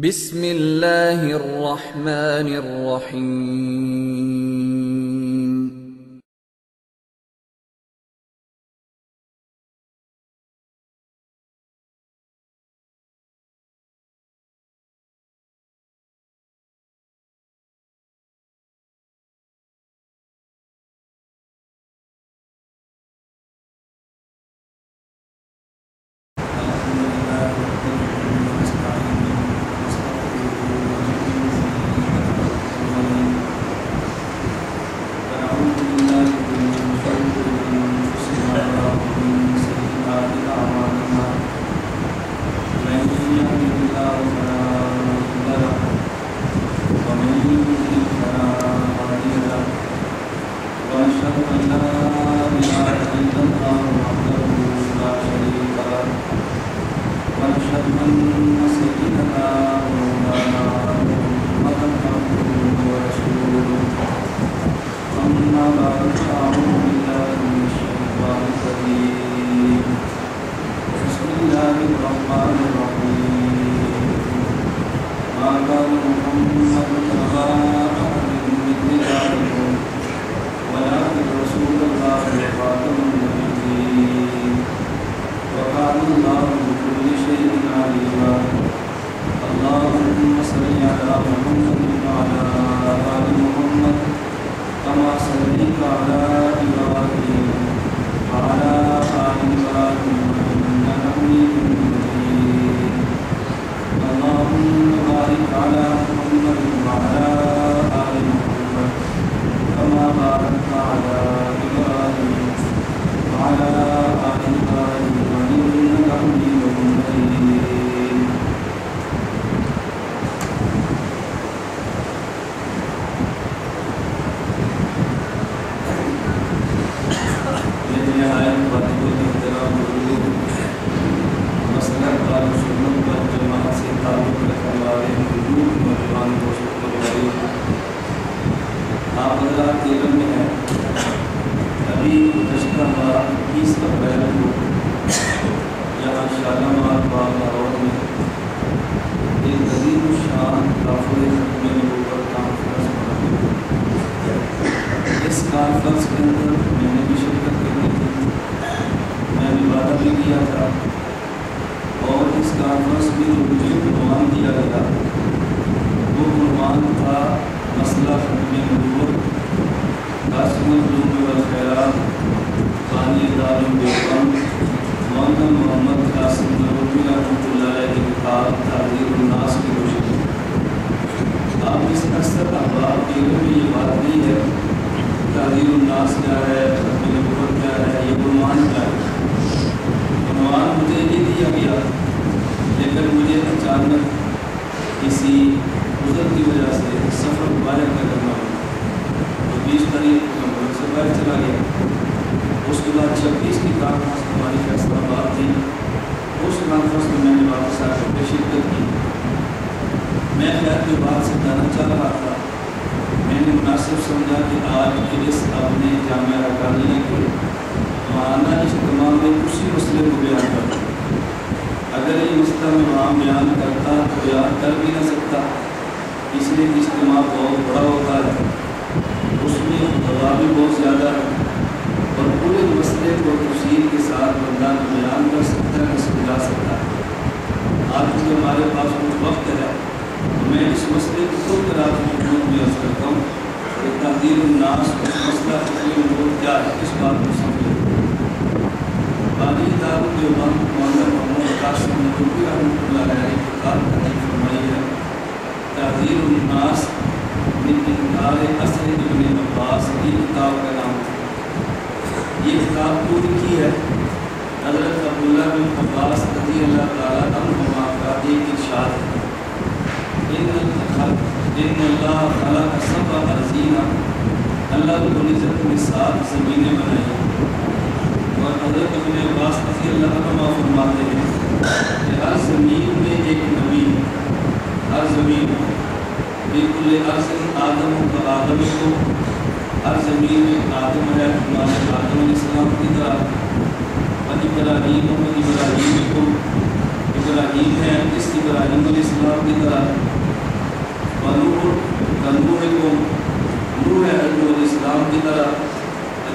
بسم اللہ الرحمن الرحیم۔ ابراہیم ہے اس ابراہیم علیہ السلام کی طرح، ونوح کنوحکم نوح علیہ السلام کی طرح،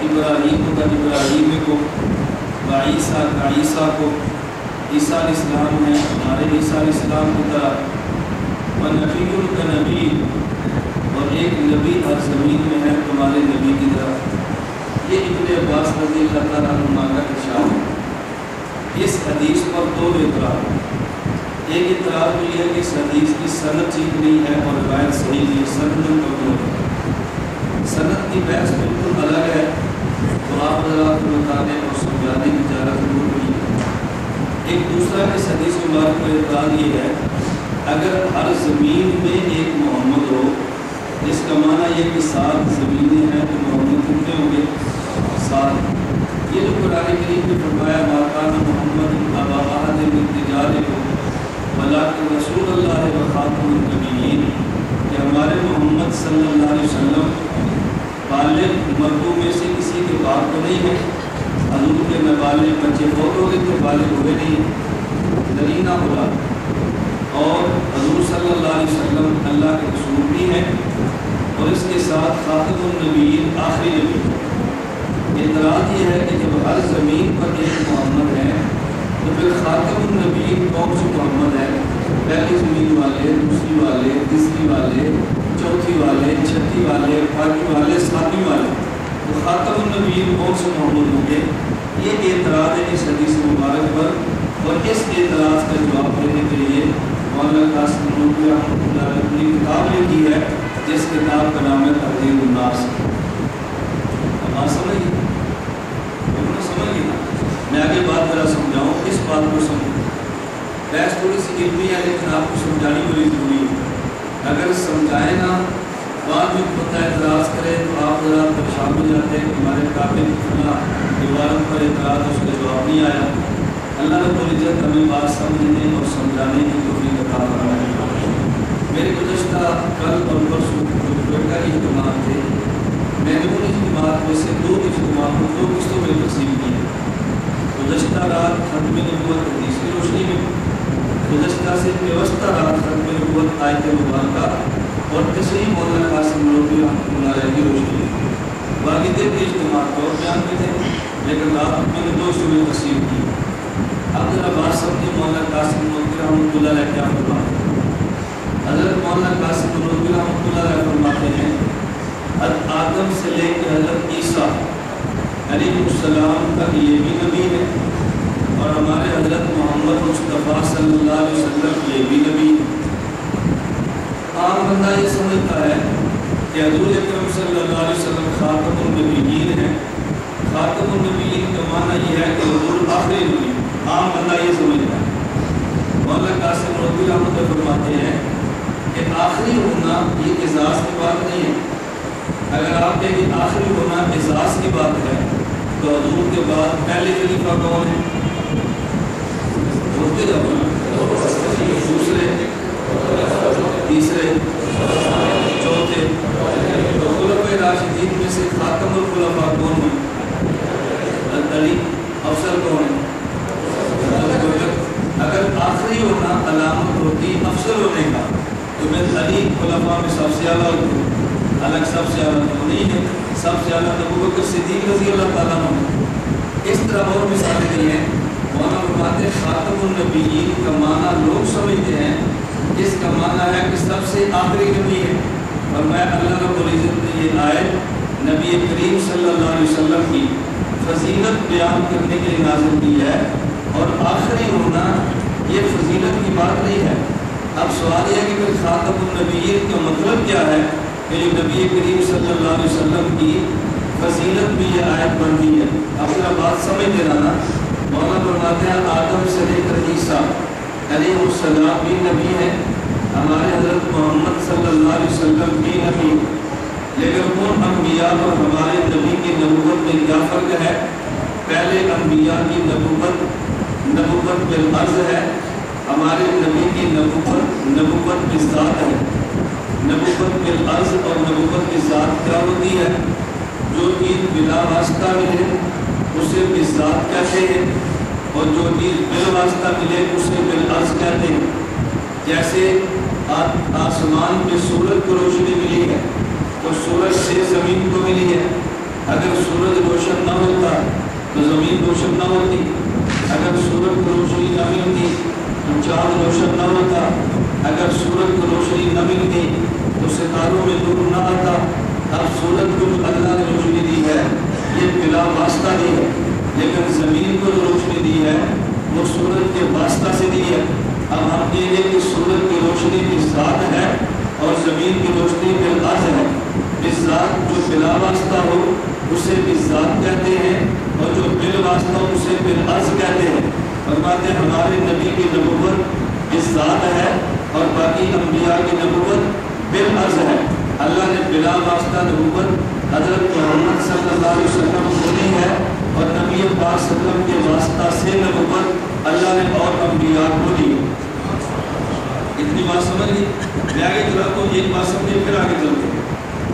ابراہیم کا ابراہیمکم، وعیسیٰ کا عیسیٰ کو، عیسیٰ علیہ السلام ہے ہمارے عیسیٰ علیہ السلام کی طرح، ونبی کا نبی، اور ایک نبی ہر زمین میں ہے تمہارے نبی کی طرح۔ یہ ابن عباس رضی اللہ تعالیٰ عنہ کا ارشاد ہے۔ اس حدیث پر دو اعتراض، ایک اعتراض تو یہ ہے کہ اس حدیث کی سند ٹھیک نہیں ہے اور روایت صحیح نہیں ہے، سند کمزور ہے، سند کی بحث بالکل الگ ہے، تو آپ حضرات کو بتانے اور سمجھانے کی اجازت ضرور ہوئی۔ ایک دوسرا اس حدیث مبارک پر اعتراض یہ ہے اگر ہر زمین میں ایک محمد ہو، اس کا معنی یہ کہ 7 زمینیں ہیں تو محمد کتنے ہوں گے؟ 7۔ یہ جو قرآن کریم میں فرمایا ما کان محمد ابا احد من رجالکم ولکن رسول اللہ و خاتم النبیین، کہ ہمارے محمد صلی اللہ علیہ وسلم بالغ مردوں میں سے کسی کے باپ تو نہیں ہے، حضور کے نابالغ بچے بہت ہو گئے تو بالغ ہوئے نہیں، درینہ ہوا، اور حضور صلی اللہ علیہ وسلم اللہ کے رسول بھی ہیں اور اس کے ساتھ خاتم النبیین آخری نبی۔ اعتراض یہ ہے کہ جب ہر زمین پر ایک محمد ہے تو پھر خاتم النبیین کون سے محمد ہے؟ پہلی زمین والے، دوسری والے، تیسری والے، چوتھی والے، چھٹی والے، پانچویں والے، ساتویں والے، تو خاتم النبیین کون سے محمد ہوں گے؟ یہ اعتراض ہے اس حدیث مبارک پر، اور اس اعتراض کا جواب دینے کے لیے مولانا قاسم نانوتوی رحمۃ اللہ علیہ نے کتاب لکھی ہے جس کتاب کا نام ہے تحذیر الناس۔ بات سمجھیے نا، میں آگے بات ذرا سمجھاؤں، اس بات کو سمجھوں، بحث تھوڑی سی علمی ہے لیکن آپ کو سمجھانی بڑی ضروری ہے، اگر سمجھائے نا بعد میں بندہ اعتراض کرے تو آپ ذرا پریشان ہو جاتے ہیں کہ ہمارے قابل فلاں عبارت پر اعتراض اس کا جواب نہیں آیا۔ اللہ رب العزت ہمیں بات سمجھنے اور سمجھانے کی توفیق عطا فرمائے۔ میرے گزشتہ کل اور پرسوں جو بیٹا اجتماع تھے، میں نے ان اجتماعات میں سے 2 اجتماعات کو 2 قسطوں میں تقسیم کی ہے۔ گزشتہ رات ختم نبوت حدیث کی روشنی میں، گزشتہ سے پیوستہ رات ختم نبوت آیت مبارکہ اور تشریح مولانا قاسم نانوتوی رحمۃ اللہ علیہ کی روشنی میں۔ باقی 3 اجتماعات کو بیان میں تھے لیکن رات میں نے 2 حصوں میں تقسیم کی۔ اب ذرا بات سمجھے مولانا قاسم نانوتوی رحمۃ اللہ علیہ کیا فرماتے ہیں۔ حضرت مولانا قاسم نانوتوی رحمۃ اللہ علیہ فرماتے ہیں حضرت آدم سے لے کر حضرت عیسیٰ علیہ السلام تک یہ بھی نبی ہے، اور ہمارے حضرت محمد مصطفیٰ صلی اللہ علیہ وسلم یہ بھی نبی ہے۔ عام بندہ یہ سمجھتا ہے کہ حضور اکرم صلی اللہ علیہ وسلم خاتم النبیین ہیں، خاتم النبیین کا معنی یہ ہے کہ حضور آخری نبی، عام بندہ یہ سمجھتا ہے۔ مولانا قاسم نانوتوی رحمۃ اللہ فرماتے ہیں کہ آخری ہونا یہ اعزاز کی بات نہیں ہے۔ اگر آپ کہیں کہ آخری ہونا اعزاز کی بات ہے تو حضور کے بعد پہلے خلیفہ کون ہے؟ بولتے جب دوسرے، تیسرے، چوتھے، تو خلفائے راشدین میں سے خاتم الخلفاء کون ہیں؟ حضرت علی، افضل کون ہے؟ اگر آخری ہونا علامت ہوتی افضل ہونے کا تو میں علی خلفاء میں سب سے اعلیٰ ہوتی، الگ سب سے اعلیٰ تو نہیں ہے، سب سے اعلیٰ ابو بکر صدیق رضی اللہ تعالیٰ عنہ۔ اس طرح اور مثالیں نہیں ہیں۔ مولانا فرماتے ہیں خاتم النبیین کا معنی لوگ سمجھتے ہیں، اس کا معنی ہے کہ سب سے آخری نبی ہے، اور میں اللہ رب العزت نے یہ آیت نبی کریم صلی اللہ علیہ وسلم کی فضیلت بیان کرنے کے لیے نازل کی ہے، اور آخری ہونا یہ فضیلت کی بات نہیں ہے۔ اب سوال یہ ہے کہ پھر خاتم النبیین کا مطلب کیا ہے کہ جو نبی کریم صلی اللہ علیہ وسلم کی فضیلت بھی یہ آیت بنتی ہے۔ اب ذرا بات سمجھ لینا نا، مولانا فرماتے ہیں آدم سے لے کر عیسیٰ علیہ السلام بھی نبی ہیں، ہمارے حضرت محمد صلی اللہ علیہ وسلم بھی نبی، لیکن ان انبیاء اور ہمارے نبی کی نبوت میں کیا فرق ہے؟ پہلے انبیاء کی نبوت بالعرض ہے، ہمارے نبی کی نبوت بالذات ہے۔ نبوت بالعرض اور نبوت بالذات کیا ہوتی ہے؟ جو چیز بلا واسطہ ملے اسے بالذات کہتے ہیں، اور جو چیز بل واسطہ ملے اسے بالعرض کہتے ہیں۔ جیسے آسمان پہ سورج کو روشنی ملی ہے تو سورج سے زمین کو ملی ہے۔ اگر سورج روشن نہ ہوتا تو زمین روشن نہ ہوتی، اگر سورج کو روشنی نہ ملتی تو چاند روشن نہ ہوتا، اگر سورج کو روشنی نہ ملتی تو ستاروں میں نور نہ آتا۔ اب سورج کو جو اللہ نے روشنی دی ہے یہ بلا واسطہ دی ہے، لیکن زمین کو جو روشنی دی ہے وہ سورج کے واسطہ سے دی ہے۔ اب ہم کہیں گے کہ سورج کی روشنی بالذات ہے اور زمین کی روشنی بالعرض ہے۔ بالذات جو بلا واسطہ ہو اسے بالذات کہتے ہیں اور جو بال واسطہ ہو اسے بالعرض کہتے ہیں۔ فرماتے ہیں ہمارے نبی کی نبوت بالذات ہے اور باقی انبیاء کی نبوت بالعرض ہے۔ اللہ نے بلا واسطہ نبوت حضرت محمد صلی اللہ علیہ وسلم کو دی ہے اور نبی پاک صلی اللہ علیہ وسلم کے واسطہ سے نبوت اللہ نے اور انبیاء کو دی۔ اتنی بات سمجھ لی؟ میں آگے چلاتا ہوں، ایک بات سمجھے پھر آگے چلتے ہیں۔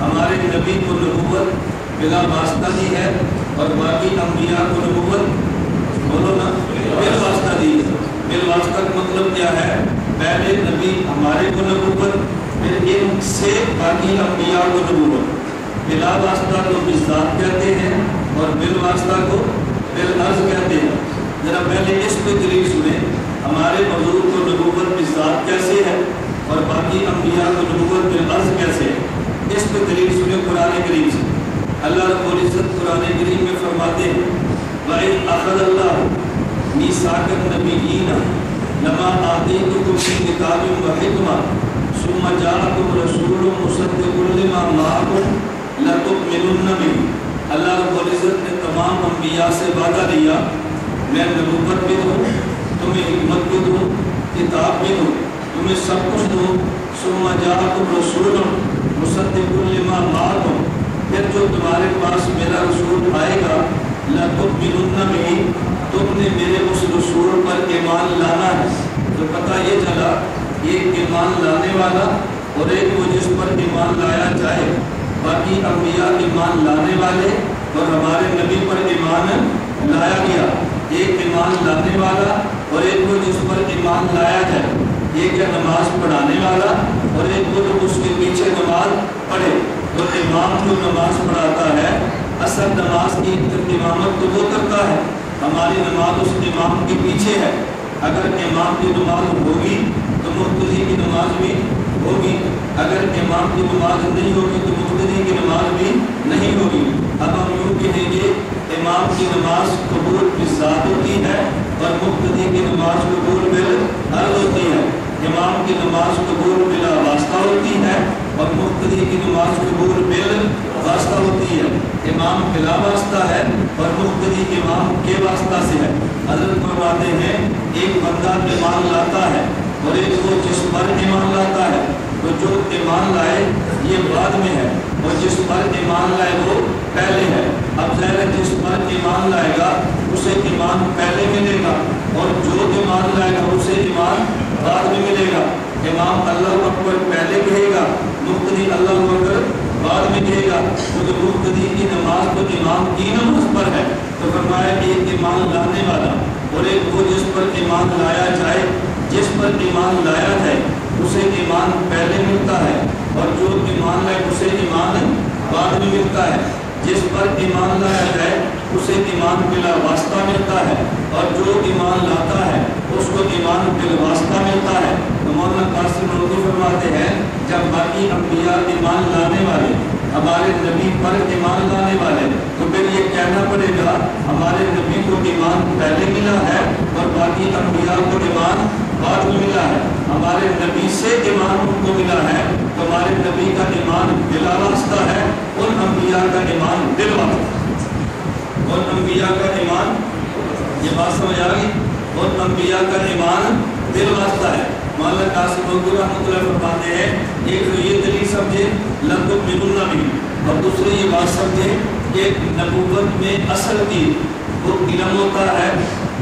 ہمارے نبی کو نبوت بلا واسطہ دی ہے اور باقی انبیاء کو نبوت بولو نا بال واسطہ دی ہے۔ بال واسطہ کا مطلب کیا ہے؟ پہلے نبی ہمارے کو نبوت، پھر ان سے باقی انبیاء کو نبوت۔ بلا واسطہ کو بالذات کہتے ہیں اور بال واسطہ کو بالعرض کہتے ہیں۔ ذرا پہلے اس پہ دلیل سنیں، ہمارے حضور کو نبوت بالذات کیسے ہے اور باقی انبیاء کو نبوت بالعرض کیسے ہے؟ اس پہ دلیل سنیں قرآن کریم سے۔ اللہ رب العزت قرآن کریم میں فرماتے ہیں وَإِذْ أَخَذَ اللَّهُ مِيثَاقَ النَّبِيِّينَ لَمَا آتَيْتُكُم مِّن كِتَابٍ وَحِكْمَةٍ ثُمَّ جَاءَكُمْ رَسُولٌ مُصَدِّقٌ لِّمَا مَعَكُمْ لَتُؤْمِنُنَّ بِهِ۔ اللہ رب العزت نے تمام انبیاء سے وعدہ لیا میں نبوت بھی دوں، تمہیں حکمت بھی دوں، کتاب بھی دوں، تمہیں سب کچھ دوں۔ ثُمَّ جَاءَكُمْ رَسُولٌ مُصَدِّقٌ لِّمَا مَعَكُمْ، پھر جو تمہارے پاس میرا رسول آئے گا لَتُؤْمِنُنَّ بِهِ، تم نے میرے اس رسول پر ایمان لانا ہے۔ تو پتہ یہ چلا ایک ایمان لانے والا اور ایک وہ جس پر ایمان لایا جائے۔ باقی انبیاء ایمان لانے والے اور ہمارے نبی پر ایمان لایا گیا۔ ایک ایمان لانے والا اور ایک وہ جس پر ایمان لایا جائے۔ ایک ہے نماز پڑھانے والا اور ایک وہ جو اس کے پیچھے نماز پڑھے۔ تو امام جو نماز پڑھاتا ہے اصل نماز کی امامت تو وہ کرتا ہے، ہماری نماز اس امام کے پیچھے ہے۔ اگر امام کی نماز ہوگی تو مقتدی کی نماز بھی ہوگی، اگر امام کی نماز نہیں ہوگی تو مقتدی کی نماز بھی نہیں ہوگی۔ اب ہم یوں کہیں گے امام کی نماز قبول بالذات ہوتی ہے اور مقتدی کی نماز قبول بالعرض ہوتی ہے۔ امام کی نماز قبول بلا واسطہ ہوتی ہے اور مقتدی کی نماز قبول بالواسطہ ہوتی ہے۔ امام بلا واسطہ ہے اور مقتدی امام کے واسطہ سے ہے۔ حضرت فرماتے ہیں ایک بندہ ایمان لاتا ہے اور ایک وہ جس پر ایمان لاتا ہے، تو جو ایمان لائے یہ بعد میں ہے اور جس پر ایمان لائے وہ پہلے ہے۔ اب ظاہر ہے جس پر ایمان لائے گا اسے ایمان پہلے ملے گا اور جو ایمان لائے گا اسے ایمان بعد میں ملے گا۔ امام اللہ اکبر پہلے کہے گا، مقتدی اللہ اکبر بعد میں کہے گا، کیونکہ مقتدی کی نماز تو امام کی نماز پر ہے۔ تو فرمایا ایک ایمان لانے والا اور ایک وہ جس پر ایمان لایا جائے۔ جس پر ایمان لایا جائے اسے ایمان پہلے ملتا ہے اور جو ایمان لائے اسے ایمان بعد میں ملتا ہے۔ جس پر ایمان لایا جائے اسے ایمان بلا واسطہ ملتا ہے اور جو ایمان لاتا ہے اس کو ایمان بالواسطہ ملتا ہے۔ تو مولانا قاسم نانوتوی فرماتے ہیں جب باقی انبیاء ایمان لانے والے ہمارے نبی پر ایمان لانے والے تو پھر یہ کہنا پڑے گا ہمارے نبی کو ایمان پہلے ملا ہے اور باقی انبیاء کو ایمان بعد میں ملا ہے۔ ہمارے نبی سے ایمان ان کو ملا ہے تو ہمارے نبی کا ایمان بلا واسطہ ہے، ان انبیاء کا ایمان بال واسطہ۔ اور انبیاء کا ایمان، یہ بات سمجھ آ گئی، اور انبیاء کا ایمان بال واسطہ ہے۔ مولانا قاسم نانوتوی رحمۃ اللہ فرماتے ہیں ایک تو یہ دلیل سمجھے لَتُؤْمِنُنَّ بِهِ، اور دوسری یہ بات سمجھے کہ نبوت میں اصل کی وہ علم ہوتا ہے،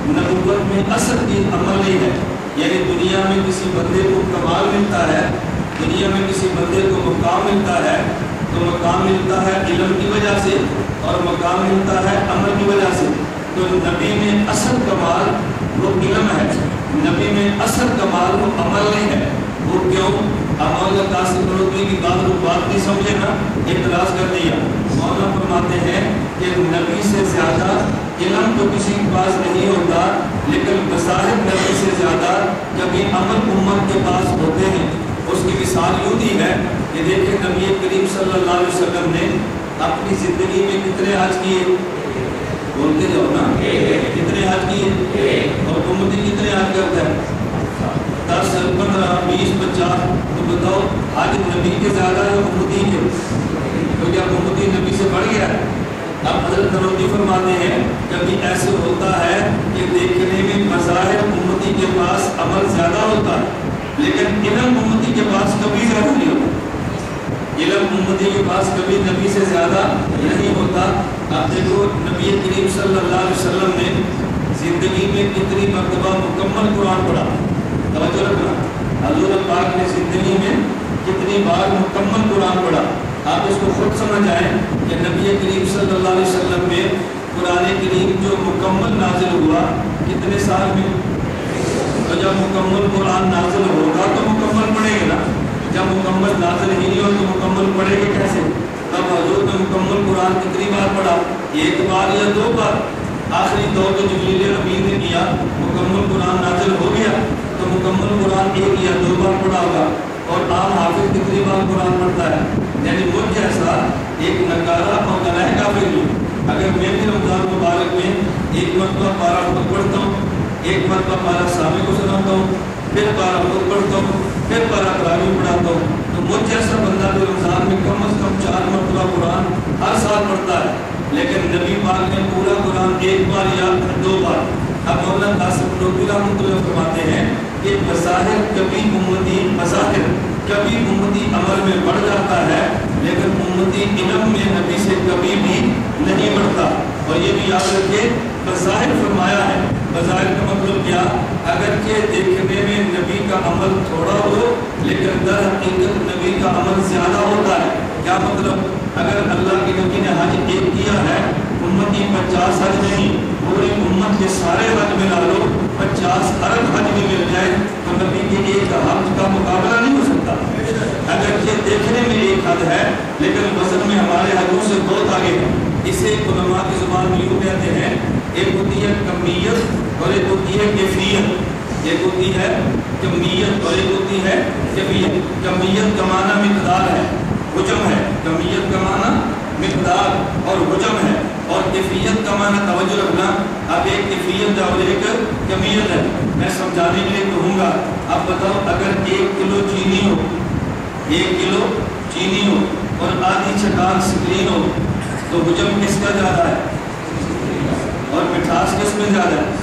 نبوت میں اصل کی عمل نہیں ہے۔ یعنی دنیا میں کسی بندے کو کمال ملتا ہے، دنیا میں کسی بندے کو مقام ملتا ہے تو مقام ملتا ہے علم کی وجہ سے اور مقام ملتا ہے عمل کی وجہ سے۔ تو نبی میں اصل کمال وہ علم ہے، نبی میں اصل کمال وہ عمل نہیں ہے۔ وہ کیوں؟ مولانا قاسم نانوتوی کی بات نہیں سمجھے نا، اعتراض کر دیا۔ مولانا فرماتے ہیں کہ نبی سے زیادہ علم تو کسی کے پاس نہیں ہوتا، لیکن بظاہر نبی سے زیادہ کبھی عمل امت کے پاس ہوتے ہیں۔ اس کی مثال یوں دی ہے کہ دیکھیں نبی کریم صلی اللہ علیہ وسلم نے اپنی زندگی میں کتنے حج کیے؟ بولتے جاؤ نا، کتنے حج کیے؟ اور امتی کتنے حج کرتا ہے؟ 10 15 20 50۔ تو بتاؤ حج نبی کے زیادہ ہے امتی کے؟ تو کیا امتی نبی سے بڑھ گیا ہے؟ اب حضرت نانوتوی فرماتے ہیں کبھی ایسے ہوتا ہے کہ دیکھنے میں بظاہر امتی کے پاس عمل زیادہ ہوتا ہے، لیکن علم امتی کے پاس کبھی زیادہ نہیں ہوتا۔ علم امتی کے پاس کبھی نبی سے زیادہ نہیں ہوتا۔ اب دیکھو نبی کریم صلی اللہ علیہ وسلم نے زندگی میں کتنی مرتبہ مکمل قرآن پڑھا؟ توجہ رکھنا، حضور پاک نے زندگی میں کتنی بار مکمل قرآن پڑھا؟ آپ اس کو خود سمجھ آئیں کہ نبی کریم صلی اللہ علیہ وسلم میں قرآن کریم جو مکمل نازل ہوا کتنے سال میں؟ تو جب مکمل قرآن نازل ہوگا تو مکمل پڑھے گا نا، جب مکمل نازل ہی نہیں ہو تو مکمل پڑھے گا کیسے؟ تب حضور نے مکمل قرآن کتنی بار پڑھا؟ 1 بار یا 2 بار؟ آخری دور جو جبریل امین نے کیا، مکمل قرآن نازل ہو گیا تو مکمل قرآن 1 یا 2 بار پڑھا ہوگا۔ اور عام حافظ کتنی بار قرآن پڑھتا ہے؟ یعنی مجھ جیسا ایک نکارہ اور گناہ کافر ہوں، اگر میں بھی رمضان مبارک میں 1 مرتبہ پارہ خود پڑھتا ہوں، 1 مرتبہ پارہ سامع کو سناتا ہوں، پھر پارہ خود پڑھتا ہوں، پھر پارہ تراویح پڑھاتا ہوں، تو مجھ جیسا بندہ جو رمضان میں کم از کم 4 مرتبہ قرآن ہر سال پڑھتا ہے، لیکن نبی پاک نے پورا قرآن 1 بار یا 2 بار۔ اب مولانا قاسم نانوتوی رحمۃ اللہ فرماتے ہیں کہ بظاہر کبھی امتی عمل میں بڑھ جاتا ہے، لیکن امتی علم میں نبی سے کبھی بھی نہیں بڑھتا۔ اور یہ بھی یاد رکھے بظاہر فرمایا ہے، بظاہر کا مطلب کیا؟ اگرچہ دیکھنے میں نبی کا عمل تھوڑا ہو لیکن در حقیقت نبی کا عمل زیادہ ہوتا ہے۔ کیا مطلب؟ اگر اللہ کے نبی نے حج 1 کیا ہے، امتی 50 حج نہیں، پوری امت کے سارے حج میں لا لو، 50 ارب حج میں مل جائے تو نبی کے 1 حج کا مقابلہ نہیں ہو سکتا۔ اگرچہ دیکھنے میں 1 حج ہے لیکن وزن میں ہمارے حجوں سے بہت آگے ہے۔ اسے علماء کی زبان میں یوں کہتے ہیں، ایک ہوتی ہے کمیت اور ایک ہوتی ہے کیفیت۔ ایک ہوتی ہے کمیت اور ایک ہوتی ہے کیفیت۔ کمیت کا معنی مقدار ہے، حجم ہے۔ کمیت کا معنی مقدار اور حجم ہے، اور کیفیت کا معنی توجہ رکھنا۔ اب ایک کیفیت اور ایک کمیت ہے، میں سمجھانے کے لیے کہوں گا۔ اب بتاؤ اگر 1 کلو چینی ہو، 1 کلو چینی ہو اور آدھی چٹان سکرین ہو تو حجم کس کا زیادہ ہے اور مٹھاس کس میں زیادہ ہے؟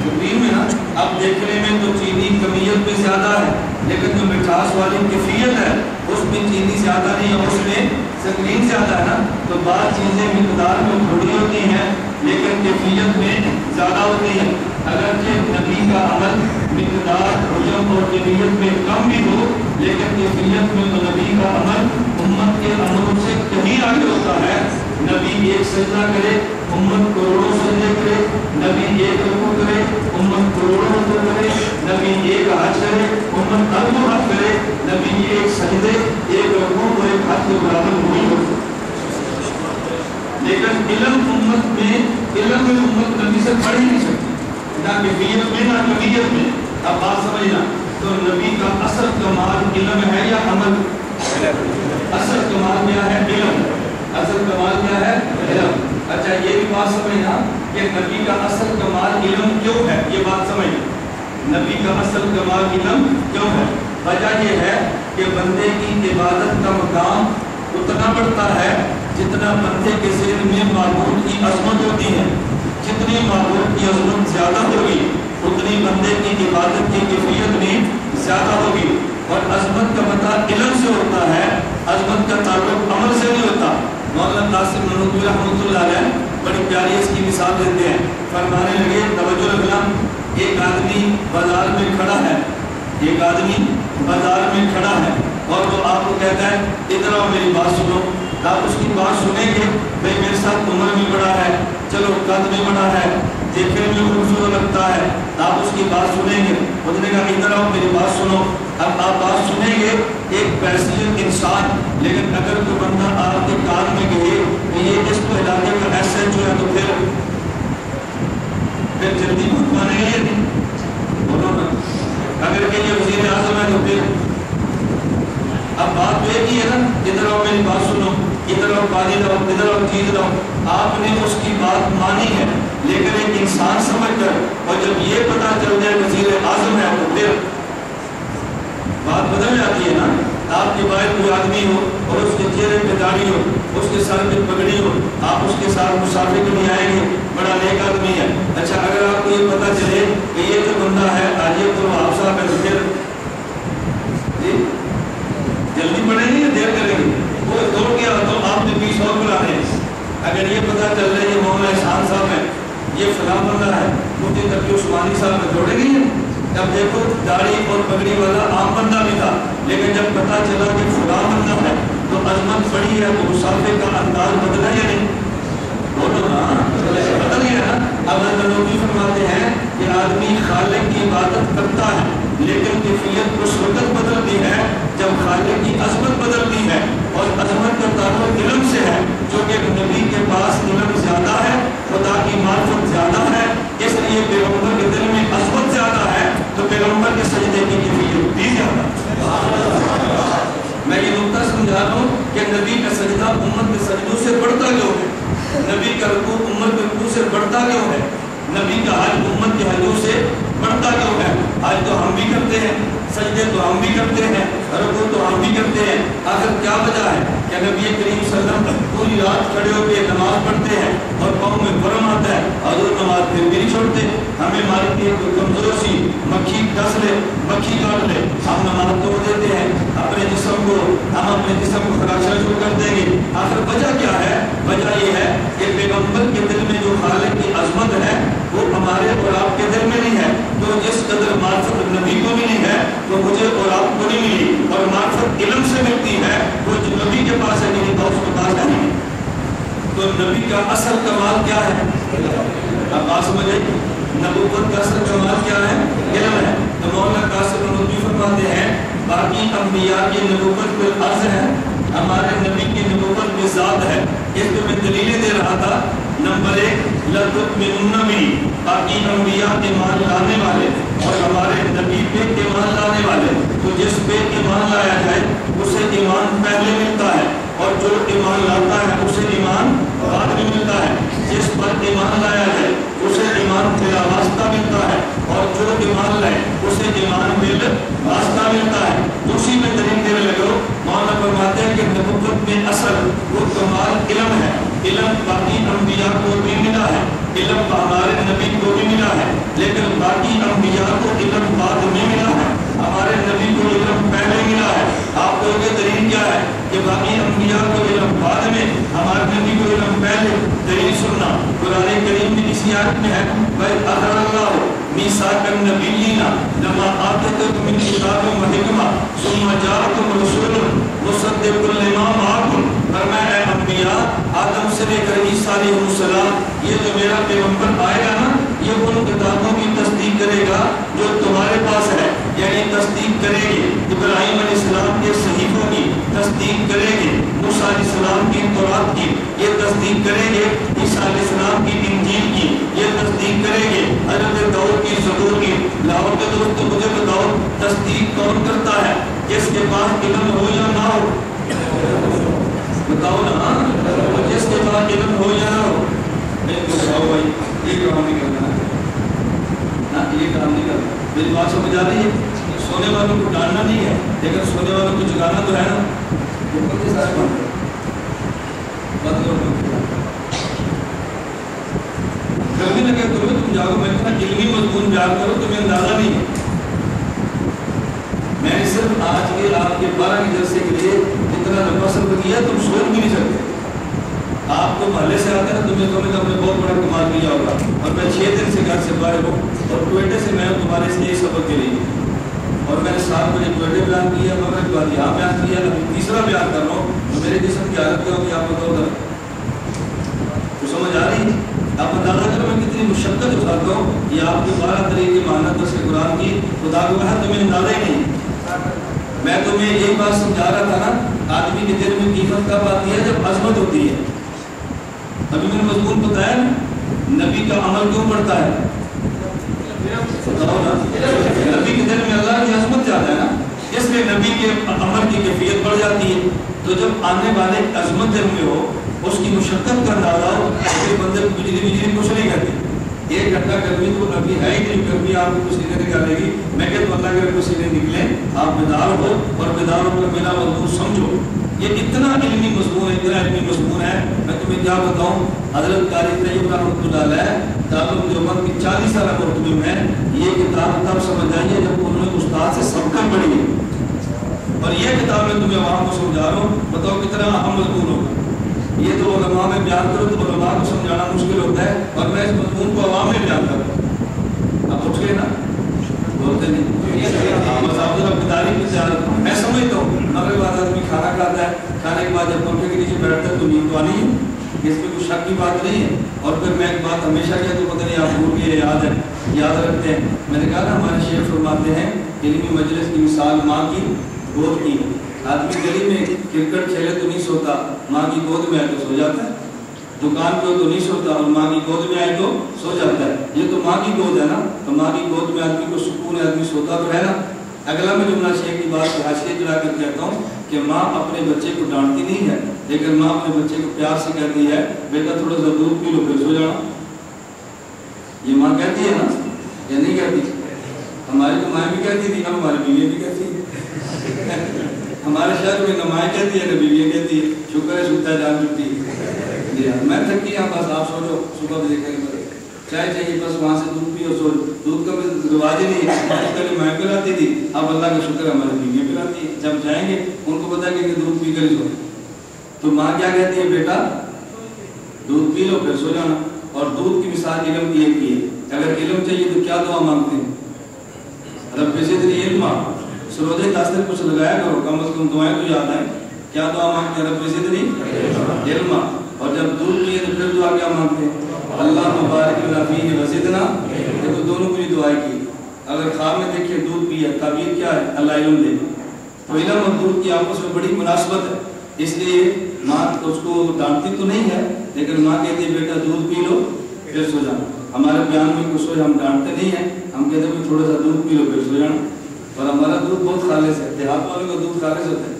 سکرین میں نا۔ اب دیکھنے میں تو چینی کمیت میں زیادہ ہے، لیکن جو مٹھاس والی کیفیت ہے اس میں چینی زیادہ نہیں ہے، اس میں سکرین زیادہ ہے نا۔ تو بعض چیزیں مقدار میں تھوڑی ہوتی ہیں لیکن کیفیت میں زیادہ ہوتی ہیں۔ اگرچہ نبی کا عمل مقدار، حجم اور کیفیت میں کم بھی ہو، لیکن کیفیت میں تو نبی کا عمل امت کے عمل سے کہیں آگے ہوتا ہے۔ نبی 1 سجدہ کرے، امت کروڑوں سجدے کرے، نبی 1 رکوع کرے، امت کروڑوں رکوع کرے، نبی 1 حج کرے، امت اربوں حج کرے، نبی 1 سجدے، 1 رکوع اور 1 حج کے برابر نہیں ہو۔ لیکن علم میں امت نبی سے پڑھ ہی نہیں سکتی، نہ کیفیت میں نہ کمیت میں۔ اب بات سمجھنا، تو نبی کا اصل کمال علم ہے یا عمل؟ اصل کمال کیا ہے؟ علم۔ اصل کمال کیا ہے؟ علم۔ اچھا یہ بھی بات سمجھنا کہ نبی کا اصل کمال علم کیوں ہے؟ یہ بات سمجھنا، نبی کا اصل کمال علم کیوں ہے؟ وجہ یہ ہے کہ بندے کی عبادت کا مقام اتنا بڑھتا ہے جتنا بندے کے ذہن میں معبود کی عظمت ہوتی ہے۔ جتنی معبود کی عظمت زیادہ ہوگی اتنی بندے کی عبادت کی کیفیت بھی زیادہ ہوگی۔ اور عظمت کا پتہ علم سے ہوتا ہے، عظمت کا تعلق عمل سے نہیں ہوتا۔ مولانا قاسم نانوتوی رحمۃ اللہ علیہ بڑی پیاری اس کی مثال دیتے ہیں، فرمانے لگے توجہ رکھنا، ایک آدمی بازار میں کھڑا ہے، ایک آدمی بازار میں کھڑا ہے اور وہ آپ کو کہتا ہے ادھر آؤ میری بات سنو۔ آپ اس کی بات سنیں گے. بھائی میرے ساتھ عمر بھی بڑا ہے, چلو قد بھی بڑا ہے, دیکھنے میں خوبصورت لگتا ہے, آپ اس کی بات سنیں گے. اس نے کہا ادھر آؤ میری بات سنو. اب آپ بات سنیں گے ایک پیسنجر انسان, لیکن اگر کوئی بندہ آپ کے کان میں کہے کہ یہ اس علاقے کا ایس ایچ او ہے تو پھر جلدی بھوک مانے گا یا نہیں؟ بولو نا. اگر کہ یہ وزیر اعظم ہے تو پھر اب بات تو ایک ہی ہے نا, ادھر آؤ میری بات سنو, ادھر آؤ پانی لاؤ, ادھر آؤ چیز لاؤ. آپ نے اس کی بات مانی ہے, لیکن ایک انسان سمجھ کر, اور جب یہ پتا چل جائے وزیر اعظم ہے تو پھر بات بدل جاتی ہے نا. آپ کے باہر کوئی آدمی ہو اور اس کے چہرے پہ داڑھی ہو, اس کے سر پہ پگڑی ہو, آپ اس کے ساتھ مسافر کے لیے آئیں گے, بڑا نیک آدمی ہے. اچھا اگر آپ کو یہ پتا چلے کہ یہ جو بندہ ہے عاجب الوہاب صاحب ہے تو پھر جلدی پڑیں گے یا دیر کریں گے؟ وہ دوڑ گیا تو آپ نے 20 اور بلا رہے ہیں. اگر یہ پتا چل رہا ہے یہ مولانا احسان صاحب ہے, یہ فلاں بندہ ہے, مفتی تقی عثمانی صاحب میں دوڑے گی. اب دیکھو داڑھی اور پگڑی والا عام بندہ بھی تھا, لیکن جب پتا چلا کہ فلاں بندہ ہے تو عظمت بڑی ہے, تو مسافر کا انداز بدلا یا نہیں؟ بولو نا, بدل گیا نا. اب نبی فرماتے ہیں کہ آدمی خالق کی عبادت کرتا ہے, لیکن کیفیت اس وقت بدلتی ہے جب خالق کی عظمت بدلتی ہے, اور عظمت کا تعلق علم سے ہے, جو کہ نبی کے پاس علم زیادہ ہے, خدا کی معرفت زیادہ ہے, اس لیے پیغمبر کے دل میں عظمت زیادہ ہے, تو پیغمبر کے سجدے کی کیفیت بھی زیادہ ہے. میں یہ نقطہ سمجھا رہا ہوں کہ نبی کا سجدہ امت کے سجدوں سے بڑھتا کیوں ہے, نبی کا رکوع امت کے رکوع سے بڑھتا کیوں ہے, نبی کا حج امت کے حجوں سے بڑھتا کیوں ہے. حج تو ہم بھی کرتے ہیں, سجدے تو ہم بھی کرتے ہیں, رکوع تو ہم بھی کرتے ہیں, آخر کیا وجہ ہے کہ نبی کریم صلی اللہ علیہ وسلم پوری رات کھڑے ہو کے نماز پڑھتے ہیں اور پاؤں میں ورم آتا ہے, حضور نماز پھر بھی نہیں چھوڑتے. ہمیں مارتی ہے کوئی کمزور سی مکھی ڈس لے, مکھی کاٹ لے, ہم نماز توڑ دیتے ہیں, اپنے جسم کو خراشنا شروع کر دیں گے. آخر وجہ کیا ہے؟ وجہ یہ ہے کہ پیغمبر کے دل میں جو خالق کی عظمت ہے وہ ہمارے اور آپ کے دل میں نہیں ہے. تو جس قدر معرفت نبی کو ملی ہے وہ مجھے اور آپ کو نہیں ملی, اور معرفت علم سے ملتی ہے, وہ جو نبی کے پاس ہے نہیں تھا اس کے پاس ہے نہیں. تو نبی کا اصل کمال کیا ہے؟ اب بات سمجھے, نبوت کا اصل کمال کیا ہے؟ علم ہے. تو مولانا قاسم نبوی فرماتے ہیں باقی انبیاء کی نبوت بالعرض ہے, ہمارے نبی کی نبوت بذات ہے. اس پہ میں دلیلیں دے رہا تھا. نمبر 1, لَتُؤْمِنُنَّ بِهِ, باقی انبیاء ایمان لانے والے اور ہمارے نبی پہ ایمان لانے والے, تو جس پہ ایمان لایا جائے اسے ایمان پہلے ملتا ہے, اور جو ایمان لاتا ہے اسے ایمان بعد میں ملتا ہے. جس پر ایمان لایا جائے اسے ایمان بلا واسطہ ملتا ہے, اور جو ایمان لائے اسے ایمان بلا واسطہ ملتا ہے. اسی میں دلیل دینے لگو. مولانا فرماتے ہیں کہ نبوت میں اصل وہ کمال علم ہے. علم باقی انبیاء کو بھی ملا ہے, علم ہمارے نبی کو بھی ملا ہے, لیکن باقی انبیاء کو علم بعد میں ملا ہے, ہمارے نبی کو علم پہلے ملا ہے. آپ کو یہ دلیل کیا ہے کہ باقی انبیاء کو علم بعد میں, ہمارے نبی کو علم پہلے؟ دلیل سننا, قرآن کریم میں اسی آیت میں ہے بھائی اخر اللہ میثاق النبیین لما آتیتکم من کتاب و حکمہ ثم جاءکم رسول مصدق لما معکم. فرمایا اے انبیاء, آدم سے لے کر عیسیٰ علیہ السلام, یہ جو میرا پیغمبر آئے گا نا, یہ ان کتابوں کی تصدیق کرے گا جو تمہارے پاس ہے, یعنی تصدیق کرے گی ابراہیم علیہ السلام کے صحیفوں کی, تصدیق کرے گی موسیٰ علیہ السلام کی تورات کی, یہ تصدیق کریں گے عیسیٰ علیہ السلام کی انجیل کی, یہ تصدیق کریں گے حضرت داؤد کی زبور کی. لاہور کے دوست مجھے بتاؤ تصدیق کون کرتا ہے؟ جس کے پاس علم ہو یا نہ ہو, بتاؤ نا, جس کے پاس علم ہو یا نہ ہو. بتاؤ بھائی, یہ کام نہیں کرنا ہے, یہ کام نہیں کرنا. میری بات سمجھ آ رہی ہے؟ سونے والوں کو ڈالنا نہیں ہے, لیکن سونے والوں کو جگانا تو ہے نا. گرمی لگے تمہیں تم جاگو, میں کہا علمی مضمون بیان کرو, تمہیں اندازہ نہیں ہے. میں نے صرف آج کے آپ کے 12 کے جلسے کے لیے اتنا لمبا سفر کیا, تم سوچ بھی نہیں سکتے. آپ کو محلے سے آتے نا, تمہیں تو نے بہت بڑا کمال کیا ہوگا, اور میں 6 دن سے گھر سے باہر ہوں, اور کوئٹے سے میں تمہارے اس لیے سفر کے لیے, اور میں نے 7 بجے کوئٹے بیان کیا, مگر کے بعد یہاں بیان کیا, ابھی تیسرا بیان کر رہا ہوں. میرے جسم کی حالت کیا ہوگی آپ بتاؤ ذرا، تو سمجھ آ رہی؟ آپ اندازہ کرو میں کتنی مشقت اٹھاتا ہوں یہ آپ کے 12 طریقے ماننا درس قرآن کی، خدا کو کہا تمہیں اندازہ ہی نہیں۔ میں تمہیں یہی بات سمجھا رہا تھا نا، آدمی کے دل میں قیمت کب آتی ہے جب عظمت ہوتی ہے۔ ابھی میں نے مضمون بتایا نبی کا عمل کیوں بڑھتا ہے، بتاؤ نا، نبی کے دل میں اللہ کی عظمت زیادہ ہے نا، اس لیے نبی کے عمل کی کیفیت بڑھ جاتی ہے۔ تو جب آنے والے عظمت دل میں ہو، اس کی مشقت کا اندازہ ہو، اس بندے کو بجلی کچھ نہیں کرتی۔ 1 گھنٹہ گرمی تو ابھی ہے ہی نہیں، گرمی آپ کو پسینے نکالے گی، میں کہتا ہوں اللہ کے پسینے نکلیں، آپ بیدار ہو اور بیدار ہو کر میرا مضمون سمجھو۔ یہ اتنا علمی مضمون ہے، اتنا علمی مضمون ہے، میں تمہیں کیا بتاؤں۔ حضرت قاری طیب رحمۃ اللہ علیہ دارالعلوم دیوبند کی 40 سالہ مرتبے میں یہ کتاب تب سمجھ آئی ہے جب انہوں نے استاد سے سب کر پڑھی ہے، اور یہ کتاب میں تمہیں عوام کو سمجھا رہا ہوں، بتاؤ کتنا اہم مضمون ہوگا۔ یہ تو علماء میں بیان کرو تو علماء کو سمجھانا مشکل ہوتا ہے، اور میں اس مضمون کو عوام میں بیان کروں، اب اٹھ گئے نا، بولتے نہیں میں سمجھتا ہوں مغرب بعد آدمی کھانا کھاتا ہے، کھانے کے بعد جب پنکھے کے نیچے بیٹھتا ہے تو نیند تو آنی ہے، اس میں کوئی شک کی بات نہیں ہے۔ اور پھر میں ایک بات ہمیشہ کہتا ہوں، پتہ نہیں آپ بھول گئے یاد رکھتے ہیں، میں نے کہا نا ہمارے شیخ فرماتے ہیں علمی مجلس کی مثال ماں کی گود کی۔ آدمی گلی میں کرکٹ کھیلے تو نہیں سوتا، ماں کی گود میں آئے تو سو جاتا ہے، دکان پہ تو نہیں سوتا اور ماں کی گود میں آئے تو سو جاتا ہے۔ یہ تو ماں کی گود ہے نا، تو ماں کی گود میں آدمی کو سکون ہے، آدمی سوتا تو ہے نا۔ اگلا میں جملہ شیخ کی بات حاشیے چڑھا کر کہتا ہوں کہ ماں اپنے بچے کو ڈانٹتی نہیں ہے، لیکن ماں اپنے بچے کو پیار سے کہتی ہے بیٹا تھوڑا سا دودھ پی لو پھر سو جانا۔ یہ ماں کہتی ہے نا یا نہیں کہتی؟ ہماری تو ماں بھی کہتی تھی، اب ہماری بیوی بھی کہتی ہے۔ ہمارے شہر میں نہ مائیں کہتی ہے نہ بیوی کہتی ہے، شکر ہے سوتا جان چھٹی ہے۔ میں تھک گیا، بس آپ سو جاؤ، صبح بھی دیکھیں گے چائے چاہیے، بس وہاں سے دودھ پی اور سو۔ دودھ کا بھی رواج ہی نہیں ہے، پہلے میں پلاتی تھی، اب اللہ کا شکر ہماری بیوی پلاتی ہے۔ جب جائیں گے ان کو پتا کہ دودھ پی کر ہی سو، تو ماں کیا کہتی ہے بیٹا دودھ پی لو پھر سو جانا۔ اور دودھ کی مثال علم کی ایک ہی ہے، اگر علم چاہیے تو کیا دعا مانگتے ہیں، رب زدنی علما، سروجے تاثر کچھ لگایا کرو، کم از کم دعائیں تو یاد آئیں۔ کیا دعا مانگتے ہیں، رب زدنی علما، اور جب دودھ پیے تو پھر دعا کیا مانگتے ہیں، اللہ مبارک لنا فیہ وزدنا۔ دیکھو دونوں کو یہ دعائیں کی، اگر خواب میں دیکھیے دودھ پیا، تعبیر کیا ہے اللہ علم دے، تو علم اور دودھ کی آپس میں بڑی مناسبت ہے، اس لیے ماں اس کو ڈانٹتی تو نہیں ہے، لیکن ماں کہتی ہے بیٹا دودھ پی لو پھر سو جانا۔ ہمارے بیان میں کچھ سو ہم ڈانٹتے نہیں ہیں، ہم کہتے ہیں تھوڑا سا دودھ پی لو پھر سو جانا۔ اور ہمارا دودھ بہت خالص ہے، دیہات والوں کا دودھ خالص ہوتا ہے،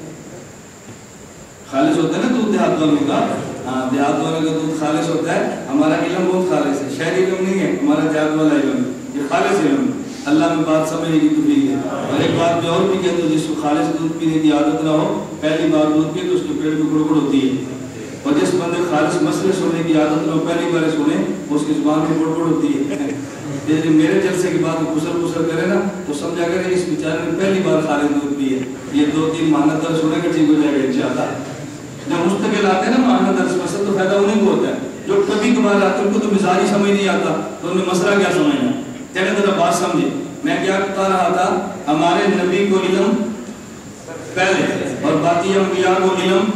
خالص ہوتا ہے نا دودھ دیہات والوں کا، ہاں دیہات والوں کا دودھ خالص ہوتا ہے۔ ہمارا علم بہت خالص ہے، شہری علم نہیں ہے ہمارا، دیہات والا علم ہے، یہ خالص علم ہے۔ اللہ میں بات سمجھنے کی توفیق ہے۔ اور ایک بات میں اور بھی کہتا ہوں، جس کو خالص دودھ پینے کی عادت نہ ہو، پہلی بار دودھ پیے تو اس کے پیٹ میں گڑگڑ ہوتی ہے، اور جس بندے خالص مسئلے سننے کی عادت نہ ہو، پہلی بار سنے اس کی زبان میں گڑگڑ ہوتی ہے۔ جیسے میرے جلسے کے بعد گسل گسل کرے نا تو سمجھا کرے اس بیچارے نے پہلی بار خالص دودھ پیے، یہ 2-3 ماہانہ درس ہونے کا ٹھیک ہو جائے گا انشاءاللہ۔ جب مستقل آتے ہیں نا ماہانہ درس میں سب تو فائدہ انہیں کو ہوتا ہے، جو کبھی کبھار آتے ہیں ان کو تو مثال ہی سمجھ نہیں آتا، تو انہیں مسئلہ کیا سمجھنا۔ چلے ذرا بات سمجھے، میں کیا بتا رہا تھا، ہمارے نبی کو علم پہلے اور باقی انبیاء کو علم،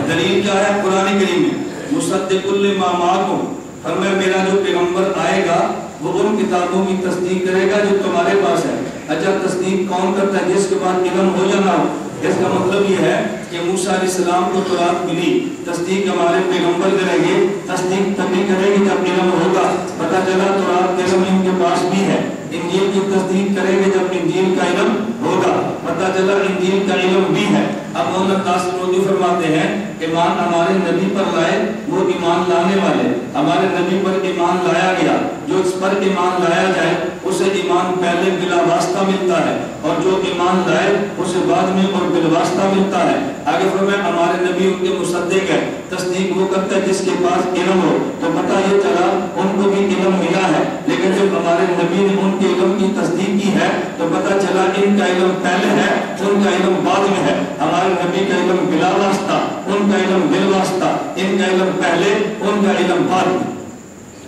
دلیل کیا ہے قرآن کریم میں، مصدق لما معکم، فرمایا میرا جو پیغمبر آئے گا وہ ان کتابوں کی تصدیق کرے گا جو تمہارے پاس ہے۔ اچھا تصدیق کون کرتا ہے، جس کے بعد علم ہو یا نہ ہو؟ اس کا مطلب یہ ہے کہ موسیٰ علیہ السلام کو تورات ملی، تصدیق ہمارے پیغمبر کریں گے، تصدیق تبھی کریں گے جب علم ہوگا۔ پتہ چلا تورات علم ان کے پاس بھی ہے، انجیل کی تصدیق کریں گے جب انجیل کا علم ہوگا، پتہ چلا انجیل کا علم بھی ہے۔ اب مولانا قاسم نودی فرماتے ہیں ایمان ہمارے نبی پر لائے وہ ایمان لانے والے، ہمارے نبی پر ایمان لایا گیا، جو اس پر ایمان لایا جائے اسے ایمان پہلے بلا واسطہ ملتا ہے، اور جو ایمان لائے اسے بعد میں اور بالواسطہ ملتا ہے۔ آگے فرمایا ہمارے نبی ان کے مصدق ہے، تصدیق وہ کرتا ہے جس کے پاس علم ہو، تو پتہ یہ چلا ان کو بھی علم ملا ہے، لیکن جب ہمارے نبی نے ان کے علم کی تصدیق کی ہے تو پتہ چلا ان کا علم پہلے ہے ان کا علم بعد میں ہے۔ ہمارے نبی کا علم بلا واسطہ، ان کا علم بال واسطہ، ان کا علم پہلے ان کا علم بعد میں،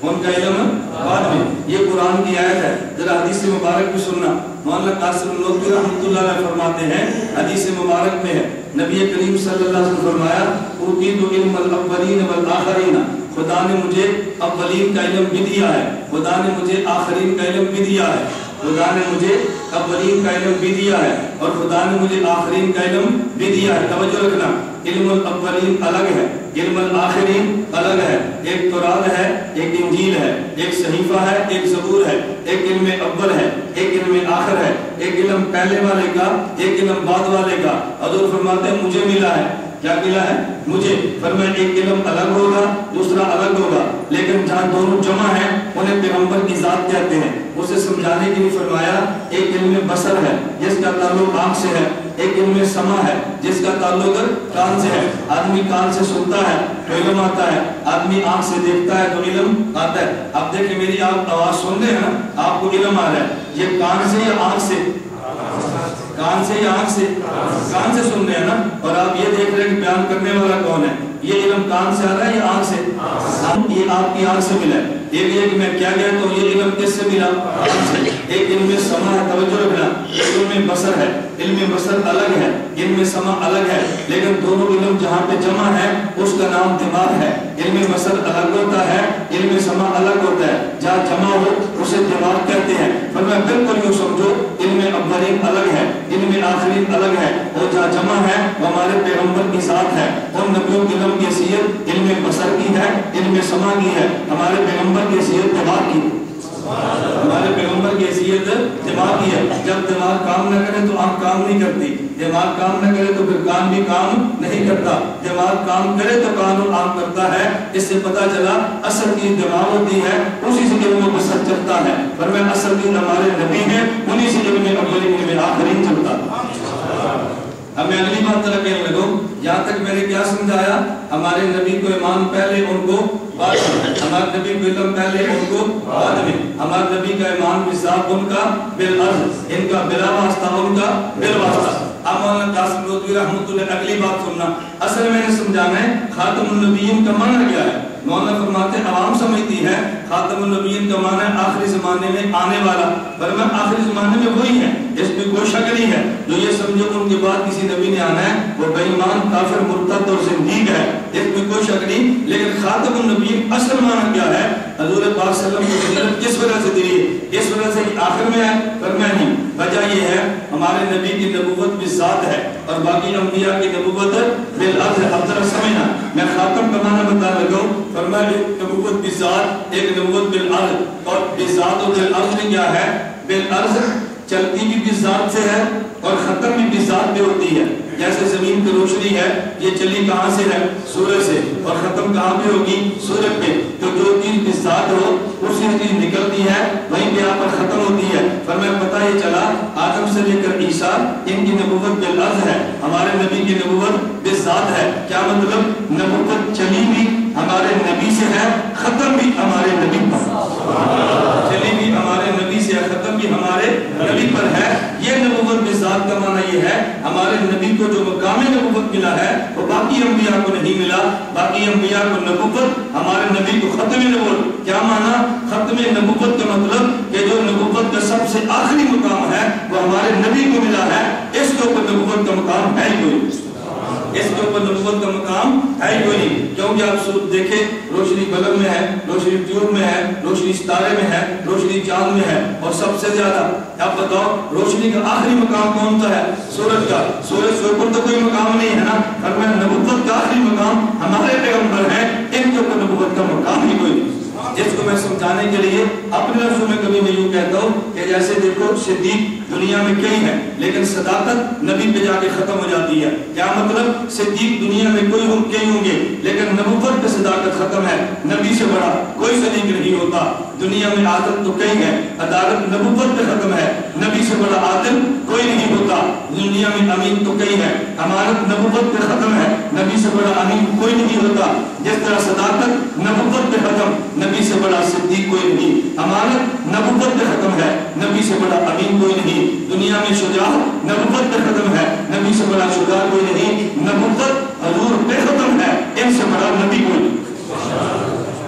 ان کا علم بعد میں. یہ قرآن کی آیت ہے. ذرا حدیث مبارک بھی سننا. مولانا قاسم نانوتوی رحمۃ اللہ علیہ فرماتے ہیں, حدیث مبارک میں ہے, نبی کریم صلی اللہ علیہ وسلم فرمایا, اوتیت علم الاولین والآخرین, خدا نے مجھے اولین کا علم بھی دیا ہے, خدا نے مجھے آخرین کا علم بھی دیا ہے, خدا نے مجھے اولین کا علم بھی دیا ہے اور خدا نے مجھے آخرین کا علم بھی دیا ہے. توجہ رکھنا, علم الاولین الگ ہے, علم الآخرین الگ ہے. ایک تورات ہے, ایک انجیل ہے, ایک صحیفہ ہے, ایک زبور ہے. ایک علم اول ہے, ایک علم آخر ہے. ایک علم پہلے والے کا, ایک علم بعد والے کا. حضور فرماتے ہیں مجھے ملا ہے. کیا ملا ہے؟ مجھے. فرمایا ایک علم الگ ہوگا, دوسرا الگ ہوگا, لیکن جہاں دونوں جمع ہیں انہیں پیغمبر کی ذات کہتے ہیں. اسے سمجھانے کے لیے فرمایا ایک علم بصر ہے جس کا تعلق آنکھ سے ہے, ایک علم سمع ہے جس کا تعلق کان سے ہے. آدمی کان سے سنتا ہے تو علم آتا ہے, آدمی آنکھ سے دیکھتا ہے تو علم آتا ہے. اب دیکھیں میری آپ آواز سن رہے ہیں نا, آپ کو علم آ رہا ہے. یہ کان سے یا آنکھ سے؟ کان سے یا آنکھ سے؟ کان سے سن رہے ہیں نا. اور آپ یہ دیکھ رہے ہیں کہ بیان کرنے والا کون ہے. یہ علم کان سے آ رہا ہے یا آنکھ سے؟ یہ آپ کی آنکھ سے ملا ہے. ایک یہ کہ میں کیا کہتا ہوں, یہ علم کس سے ملا؟ آنکھ سے. ایک علم سمع ہے, توجہ رکھنا, علم بصر ہے. علم بصر الگ ہے, علم سمع الگ ہے, لیکن دونوں علم جہاں پہ جمع ہے اس کا نام دماغ ہے. علم بصر الگ ہوتا ہے, علم سمع الگ ہوتا ہے. جہاں جمع ہو اسے دماغ کہتے ہیں. فرمایا بالکل یوں سمجھو, علم اولین الگ ہے, علم آخرین الگ ہے, اور جہاں جمع ہے وہ ہمارے پیغمبر کی ذات ہے. ان نبیوں کی علم کی حیثیت علم بصر کی ہے, علم سمع کی ہے. ہمارے پیغمبر کی حیثیت دماغ کی, ہمارے پیغمبر کی حیثیت دماغ کی ہے. جب دماغ کام نہ کرے تو آنکھ کام نہیں کرتی, دماغ کام نہ کرے تو پھر کان بھی کام نہیں کرتا, دماغ کام کرے تو کان اور آنکھ کرتا ہے. اس سے پتہ چلا اصل چیز دماغ ہوتی ہے, اسی سے علم بصر چلتا ہے. فرمایا اصل چیز ہمارے نبی ہیں, انہی سے علم اولین علم آخرین چلتا. اب میں اگلی بات طرح کہنے لگوں. یہاں تک میں نے کیا سمجھایا, ہمارے نبی کو ایمان پہلے, ان کو بعد میں. ہمارے نبی کو علم پہلے, ان کو بعد میں. ہمارے نبی کا ایمان بالذات, ان کا بالعرض, ان کا بلا واسطہ, ان کا بالواسطہ. اب مولانا قاسم نانوتوی رحمۃ اللہ, اگلی بات سننا. اصل میں نے سمجھانا ہے خاتم النبیین کا معنی کیا ہے. مولانا فرماتے ہیں عوام سمجھتی ہے خاتم النبیین کا معنی ہے آخری زمانے میں آنے والا. پر میں آخری زمانے میں وہی ہے, اس میں کوئی شک نہیں ہے. جو یہ سمجھے ان کے بعد کسی نبی نے آنا ہے وہ بے ایمان, کافر, مرتد اور زندیق ہے, اس میں کوئی شک نہیں. لیکن خاتم النبیین اصل معنی کیا ہے؟ حضور پاک صلی اللہ علیہ وسلم کو نبوت کس وجہ سے دی ہے؟ اس وجہ سے آخر میں ہے؟ پر میں نہیں. وجہ یہ ہے ہمارے نبی کی نبوت بالذات ہے اور باقی انبیاء کی نبوت بالعرض ہے. اب ذرا سمجھنا, میں خاتم کا معنی بتانے لگا ہوں. فرمایا ایک نبوت بالذات, ایک نبوت بالعرض. اور بالذات اور بالعرض میں کیا ہے؟ بالعرض چلتی بھی بالذات سے ہے اور ختم بھی بالذات پہ ہوتی ہے. جیسے زمین کی روشنی ہے, یہ چلی کہاں سے ہے؟ سورج سے, اور ختم کہاں پہ ہوگی؟ سورج پہ. تو جو چیز بالذات ہو اسی چیز نکلتی ہے, وہیں پہ آپ پر ختم ہوتی ہے. فرمایا پتہ یہ چلا آدم سے لے کر عیسیٰ, ان کی نبوت بالعرض ہے, ہمارے نبی کی نبوت بالذات ہے. کیا مطلب؟ نبوت چلی بھی ہمارے نبی سے ہے, ختم بھی ہمارے نبی پر. چلی بھی ہمارے نبی سے ہے, ختم بھی ہمارے نبی پر ہے. یہ نبوت بالذات کا معنی یہ ہے ہمارے نبی کو جو مقام نبوت ملا ہے وہ باقی انبیاء کو نہیں ملا. باقی انبیاء کو نبوت, ہمارے نبی کو ختم نبوت. کیا معنی ختم نبوت کا مطلب کہ جو نبوت کا سب سے آخری مقام ہے وہ ہمارے نبی کو ملا ہے. اس کے اوپر نبوت کا مقام ہے ہی کوئی, اس کے اوپر نبوت کا مقام ہے ہی کوئی نہیں. کیونکہ آپ دیکھیں روشنی بلب میں ہے, روشنی ٹیوب میں ہے, روشنی ستارے میں ہے, روشنی چاند میں ہے, اور سب سے زیادہ اب بتاؤ روشنی کا آخری مقام کون سا ہے؟ سورج کا. سورج سے اوپر تو کوئی مقام نہیں ہے نا. فرمایا نبوت کا آخری مقام ہمارے پیغمبر ہیں, ان کے اوپر نبوت کا مقام ہی کوئی نہیں. جس کو میں سمجھانے کے لیے اپنے لفظوں میں کبھی میں یوں کہتا ہوں کہ جیسے دیکھو صدیق دنیا میں کئی ہیں لیکن صداقت نبی پہ جا کے ختم ہو جاتی ہے. کیا مطلب؟ صدیق دنیا میں کئی ہوں گے لیکن نبوت پہ صداقت ختم ہے. نبی سے بڑا کوئی صدیق نہیں ہوتا. دنیا میں عادل تو کئی ہیں, عدالت نبوت پہ ختم ہے. نبی سے بڑا عادل کوئی نہیں ہوتا. دنیا میں امین تو کئی ہیں, امانت نبوت پہ ختم ہے. نبی سے بڑا امین کوئی نہیں ہوتا. جس طرح صداقت نبوت پہ ختم, نبی سے بڑا صدیق کوئی نہیں. امانت نبوت پہ ختم ہے, نبی سے بڑا امین کوئی نہیں. دنیا میں شجاعت نبوت پہ ختم ہے, نبی سے بڑا شجاع کوئی نہیں. نبوت حضور پہ ختم ہے, ان سے بڑا نبی کوئی نہیں.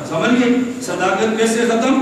سمجھ گئے؟ صداقت کیسے ختم؟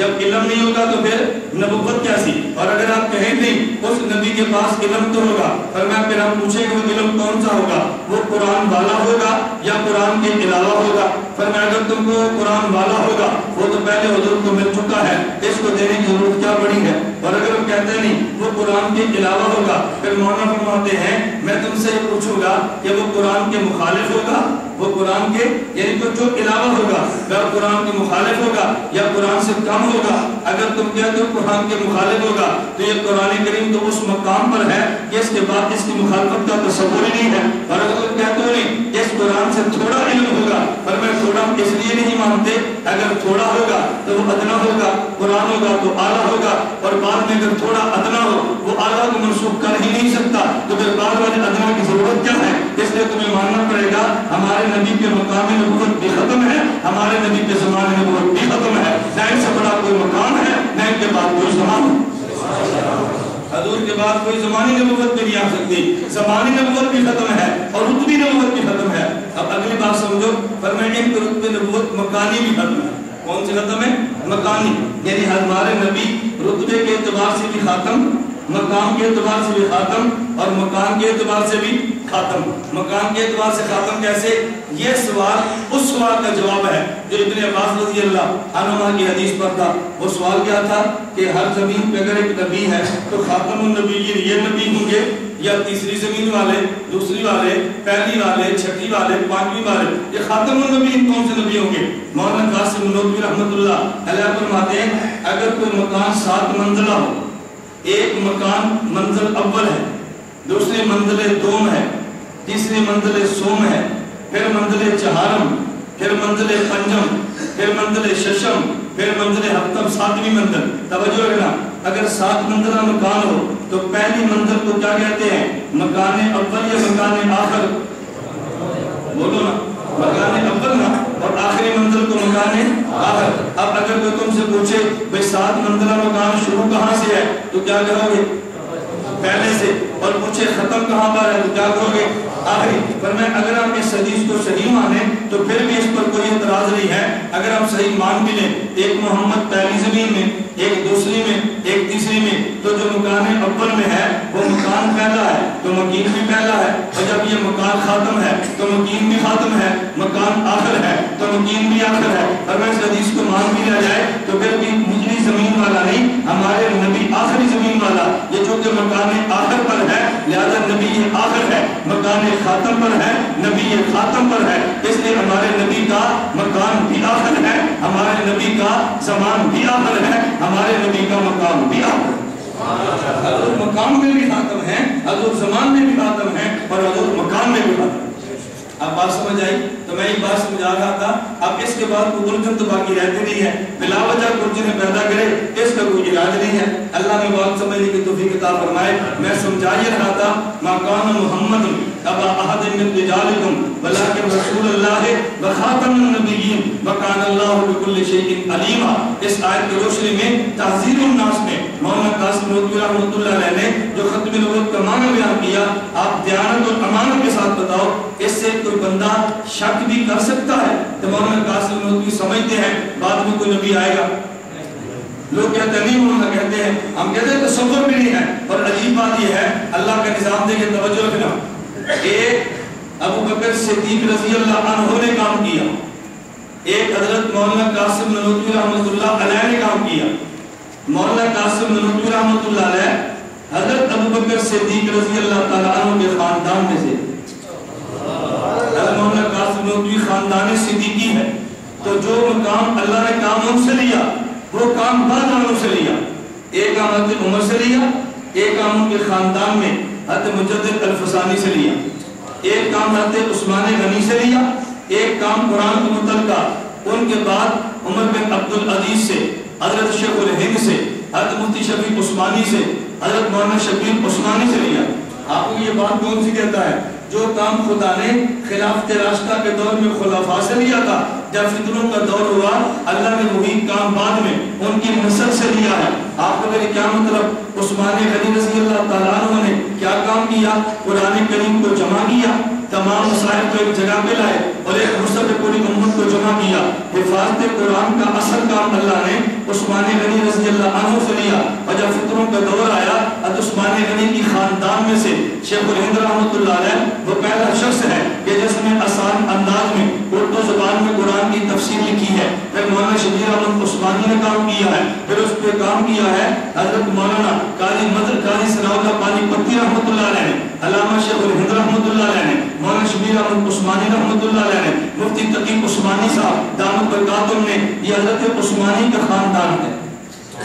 جب علم نہیں ہوگا تو پھر نبوت کیسی؟ اور اگر آپ کہیں نہیں اس نبی کے پاس علم تو ہوگا، فرمایا پھر ہم پوچھیں کہ وہ علم کون سا ہوگا؟ وہ قرآن والا ہوگا یا قرآن کے علاوہ ہوگا؟ فرمایا اگر تم کو قرآن والا ہوگا وہ تو پہلے حضور کو مل چکا ہے، اس کو دینے کی ضرورت کیا پڑی ہے؟ اور اگر ہم کہتے نہیں وہ قرآن کے علاوہ ہوگا، پھر مولانا فرماتے ہیں میں تم سے یہ پوچھوں گا کہ وہ قرآن کے مخالف ہوگا؟ وہ قرآن کے یعنی تو جو علاوہ ہوگا وہ قرآن کے مخالف ہوگا یا قرآن سے کم ہوگا؟ اگر تم کہتے ہو قرآن کے مخالف ہوگا تو یہ قرآن کریم تو اس مقام پر ہے کہ اس کے بعد اس کی مخالفت کا تصور ہی نہیں ہے۔ اور اگر تم کہتے ہو نہیں اس قرآن سے تھوڑا علم ہوگا، پر میں تھوڑا اس لیے نہیں مانتے، اگر تھوڑا ہوگا تو وہ ادنا ہوگا، قرآن ہوگا تو اعلیٰ ہوگا، اور بعد میں اگر تھوڑا ادنا ہو وہ اعلیٰ کو منسوخ کر ہی نہیں سکتا، تو پھر بعد والے ادنا کی ضرورت کیا ہے؟ اس لیے تمہیں ماننا پڑے گا ہمارے نبی کے مقام نبوت بھی ختم ہے، ہمارے نبی کے زمان نبوت بھی ختم ہے، نہ ان سے بڑا کوئی مقام ہے نہ ان کے بعد کوئی زمان ہے۔ حضور کے بعد کوئی زمانی نبوت بھی نہیں آ سکتی، زمانی نبوت بھی ختم ہے اور رتبی نبوت بھی ختم ہے۔ اب اگلی بات سمجھو، فرمائیں ان کے رتبے نبوت مکانی بھی ختم ہے۔ کون سی ختم ہے؟ مکانی، یعنی ہمارے نبی رتبے کے اعتبار سے بھی خاتم، مقام کے اعتبار سے بھی خاتم، اور مکان کے اعتبار سے بھی خاتم۔ مکان کے اعتبار سے خاتم کیسے؟ یہ سوال اس سوال کا جواب ہے جو ابن عباس رضی اللہ عنہما کی حدیث پر تھا۔ وہ سوال کیا تھا کہ ہر زمین پہ اگر ایک نبی ہے تو خاتم النبیین یہ نبی ہوں گے یا تیسری زمین والے، دوسری والے، پہلی والے، چھٹی والے، پانچویں والے، یہ خاتم النبیین کون سے نبی ہوں گے؟ مولانا قاسم نانوتوی رحمۃ اللہ علیہ فرماتے ہیں اگر کوئی مکان 7 منزلہ ہو، ایک مکان منزل اول ہے، دوسری منزل دوم ہے، تیسری منزل سوم ہے، پھر منزل چہارم، پھر منزل پنجم، پھر منزل ششم، پھر منزل ہفتم، 7ویں منزل۔ توجہ رکھنا، اگر 7 منزلہ مکان ہو تو پہلی منزل کو کیا کہتے ہیں؟ مکان اول یا مکان آخر؟ بولو نا، مکان اول نا، اور آخری منزل کو مکان آخر۔ اب اگر کوئی تم سے پوچھے بھئی 7 منزلہ مکان شروع کہاں سے ہے تو کیا کہو گے؟ پہلے سے، اور پوچھے ختم کہاں پر ہے تو کیا کہو گے؟ آخری۔ پر میں اگر ہم اس حدیث کو صحیح مانیں تو پھر بھی اس پر کوئی اعتراض نہیں ہے۔ اگر ہم صحیح مان بھی لیں ایک محمد پہلی زمین میں، ایک دوسری میں، ایک تیسری میں، تو جو مکان اول میں ہے وہ مکان پہلا ہے تو مکین بھی پہلا ہے، اور جب یہ مکان خاتم ہے تو مکین بھی خاتم ہے، مکان آخر ہے تو مکین بھی آخر ہے۔ اور میں اس حدیث کو مان بھی لیا جائے تو پھر بھی نچلی زمین والا نہیں، ہمارے نبی آخری زمین والا، یہ چونکہ مکان آخر پر ہے لہذا نبی یہ آخر ہے، مکان خاتم پر ہے، نبی یہ خاتم پر ہے، اس لیے ہمارے نبی کا مکان بھی آخر ہے، ہمارے نبی کا زمان بھی آخر ہے، ہمارے نبی کا مقام بھی آخر ہے۔ حضور مقام میں بھی خاتم ہے، حضور زمان میں بھی خاتم ہے، اور حضور مکان میں بھی خاتم ہے۔ اب بات سمجھ آئی؟ تو میں ایک بات سمجھا رہا تھا، اب اس کے بعد کوئی الجھن تو باقی رہتی نہیں ہے، بلا وجہ الجھن پیدا کرے اس کا کوئی علاج نہیں ہے۔ اللہ نے بات سمجھنے کی توفیق عطا فرمائے۔ میں سمجھا یہ رہا تھا ما کان محمد ابا احد من رجالکم ولکن رسول اللہ وخاتم النبیین وکان اللہ بکل شیء علیما۔ اس آیت کی روشنی میں تحذیر الناس میں مولانا قاسم نانوتوی رحمۃ اللہ علیہ نے جو ختم نبوت کا معنی بیان کیا، آپ دیانت اور امانت کے ساتھ بتاؤ اس سے کوئی بندہ شک بھی کر سکتا ہے؟ تو مولانا قاسم نانوتوی سمجھتے ہیں بعد میں کوئی نبی آئے گا؟ لوگ کہتے ہیں نہیں، مولانا کہتے ہیں، ہم کہتے ہیں تصور بھی نہیں ہے۔ اور عجیب بات یہ ہے اللہ کا نظام دیکھیں، توجہ رکھنا، ایک ابو بکر صدیق رضی اللہ عنہ نے کام کیا، ایک حضرت مولانا قاسم نانوتوی رحمۃ اللہ علیہ نے کام کیا۔ مولانا قاسم نانوتوی رحمۃ اللہ علیہ حضرت ابو بکر صدیق رضی اللہ تعالیٰ عنہ کے خاندان میں سے، حضرت مولانا قاسم نانوتوی خاندان صدیقی ہے، تو جو مقام اللہ نے کام ان سے لیا وہ کام بعد والوں سے لیا۔ ایک کام حضرت عمر سے لیا، ایک کام ان کے خاندان میں حضرت مجدد الفسانی سے لیا، ایک کام حضرت عثمان غنی سے لیا، ایک کام قرآن کے متعلقہ ان کے بعد عمر بن عبد العزیز سے، حضرت شیخ الہند سے، حضرت مفتی شفیق عثمانی سے، حضرت مولانا شبیر عثمانی سے لیا۔ آپ کو یہ بات کون سی کہتا ہے؟ جو کام خدا نے خلافت راشدہ کے دور میں خلفاء سے لیا تھا، جب فتنوں کا دور ہوا اللہ نے وہی کام بعد میں ان کی نسل سے لیا ہے۔ آپ کو کیا مطلب؟ عثمان غنی رضی اللہ تعالیٰ عنہ نے کیا کام کیا؟ قرآن کریم کو جمع کیا، تمام مسائل کو ایک جگہ پہ لائے اور ایک مصحف پہ پوری امت کو جمع کیا. حفاظت قرآن کا اصل کام اللہ نے عثمان غنی رضی اللہ عنہ سے لیا. اور جب فطروں کا دور آیا حضرت عثمان غنی کی خاندان میں سے شیخ الہند رحمۃ اللہ علیہ وہ پہلا شخص ہے کہ جس نے آسان انداز میں اردو زبان میں قرآن کی تفسیر لکھی ہے. پھر مولانا شبیر احمد عثمانی نے کام کیا ہے. پھر اس پہ کام کیا ہے حضرت مولانا قاضی ثناء اللہ پانی پتی رحمۃ اللہ علیہ نے, علامہ شیخ الہند رحمۃ اللہ علیہ نے, مولانا شبیر احمد عثمانی رحمۃ اللہ علیہ نے, مفتی تقی عثمانی صاحب دامت برکاتہم نے. یہ حضرت عثمانی کا خاندان ہے.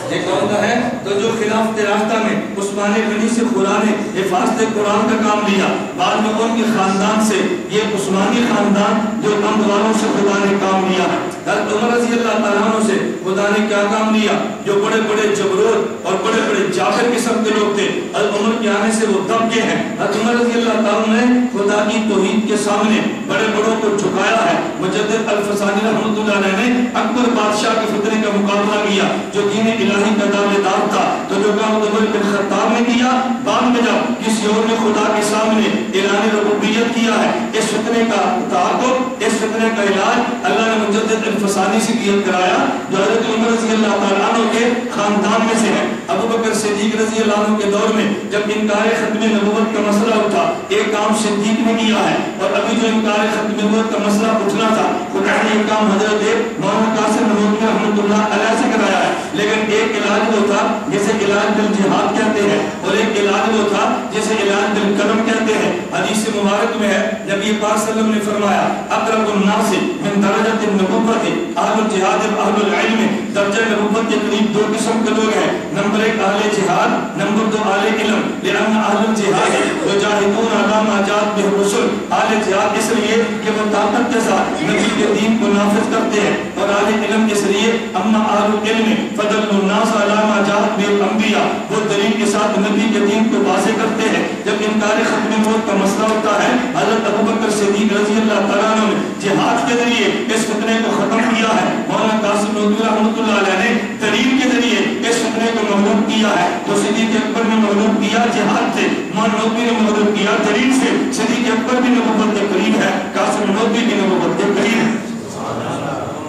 ایک ہوتا ہے تو جو خلافت راستہ میں عثمان غنی سے خدا نے حفاظت قرآن کا کام لیا. بعد میں ان کے خاندان سے یہ عثمانی خاندان جو کمزوروں سے خدا نے کام لیا. حضرت عمر رضی اللہ تعالیٰ عنہ سے خدا نے کیا کام لیا؟ جو بڑے بڑے جبروت اور بڑے بڑے جابر قسم کے لوگ تھے, حضرت عمر کے آنے سے وہ دب گئے ہیں. حضرت عمر رضی اللہ تعالیٰ نے خدا کی توحید کے سامنے بڑے بڑوں کو جھکایا ہے. مجدد الفسانی رحمۃ اللہ علیہ نے اکبر بادشاہ کے فتنے کا مقابلہ کیا جو دین الہی کا دعویدار تھا. تو جو کام عمر بن خطاب نے کیا, بعد میں جب کسی اور نے خدا کے سامنے اعلان ربوبیت کیا ہے, اس فتنے کا تعاقب, اس فتنے کا علاج اللہ نے مجدد الفسانی سے کیا کرایا جو حضرت عمر رضی اللہ تعالیٰ عنہ کے خاندان میں سے ہے. ابو بکر صدیق رضی اللہ عنہ کے دور میں جب انکار ختم نبوت کا مسئلہ اٹھا, ایک کام صدیق نے کیا ہے. اور ابھی جو انکار ختم نبوت کا مسئلہ اٹھنا تھا خدا نے یہ کام حضرت مولانا قاسم نانوتوی رحمۃ اللہ علیہ سے کرایا ہے. لیکن ایک علاج وہ تھا جسے علاج بالجہاد کہتے ہیں, اور ایک علاج وہ تھا جسے علاج بالقلم کہتے ہیں. حدیث مبارک میں ہے نبی پاک صلی اللہ علیہ وسلم نے فرمایا اقرب الناس من درجۃ النبوۃ اہل الجہاد اہل العلم. درجہ نبوت کے قریب دو قسم کے لوگ ہیں, نمبر ایک اہل جہاد, نمبر دو اہل علم. لأن اہل الجہاد یجاہدون علی ما جاءت بہ الرسل. اہل جہاد اس لیے کہ وہ طاقت کے ساتھ نبی کے دین کو نافذ کرتے ہیں, اور اہل علم اس لیے اما اہل العلم فضل الناس علی ما جاءت بہ الانبیاء, وہ دلیل کے ساتھ نبی کے دین کو واضح کرتے ہیں. جب انکار ختم نبوت کا مسئلہ ہوتا ہے حضرت ابو بکر صدیق رضی اللہ تعالیٰ عنہ نے جہاد کے ذریعے اس فتنے کو ختم کیا ہے. مولانا قاسم نانوتوی رحمۃ اللہ علیہ نے دلیل کے ذریعے اس فتنے کو مغلوب کیا ہے. تو صدیق اکبر نے مغلوب کیا جہاد سے, مولانا نانوتوی نے مغلوب کیا دلیل سے. صدیق اکبر بھی نبوت کے قریب ہے, قاسم نانوتوی بھی نبوت کے قریب ہے.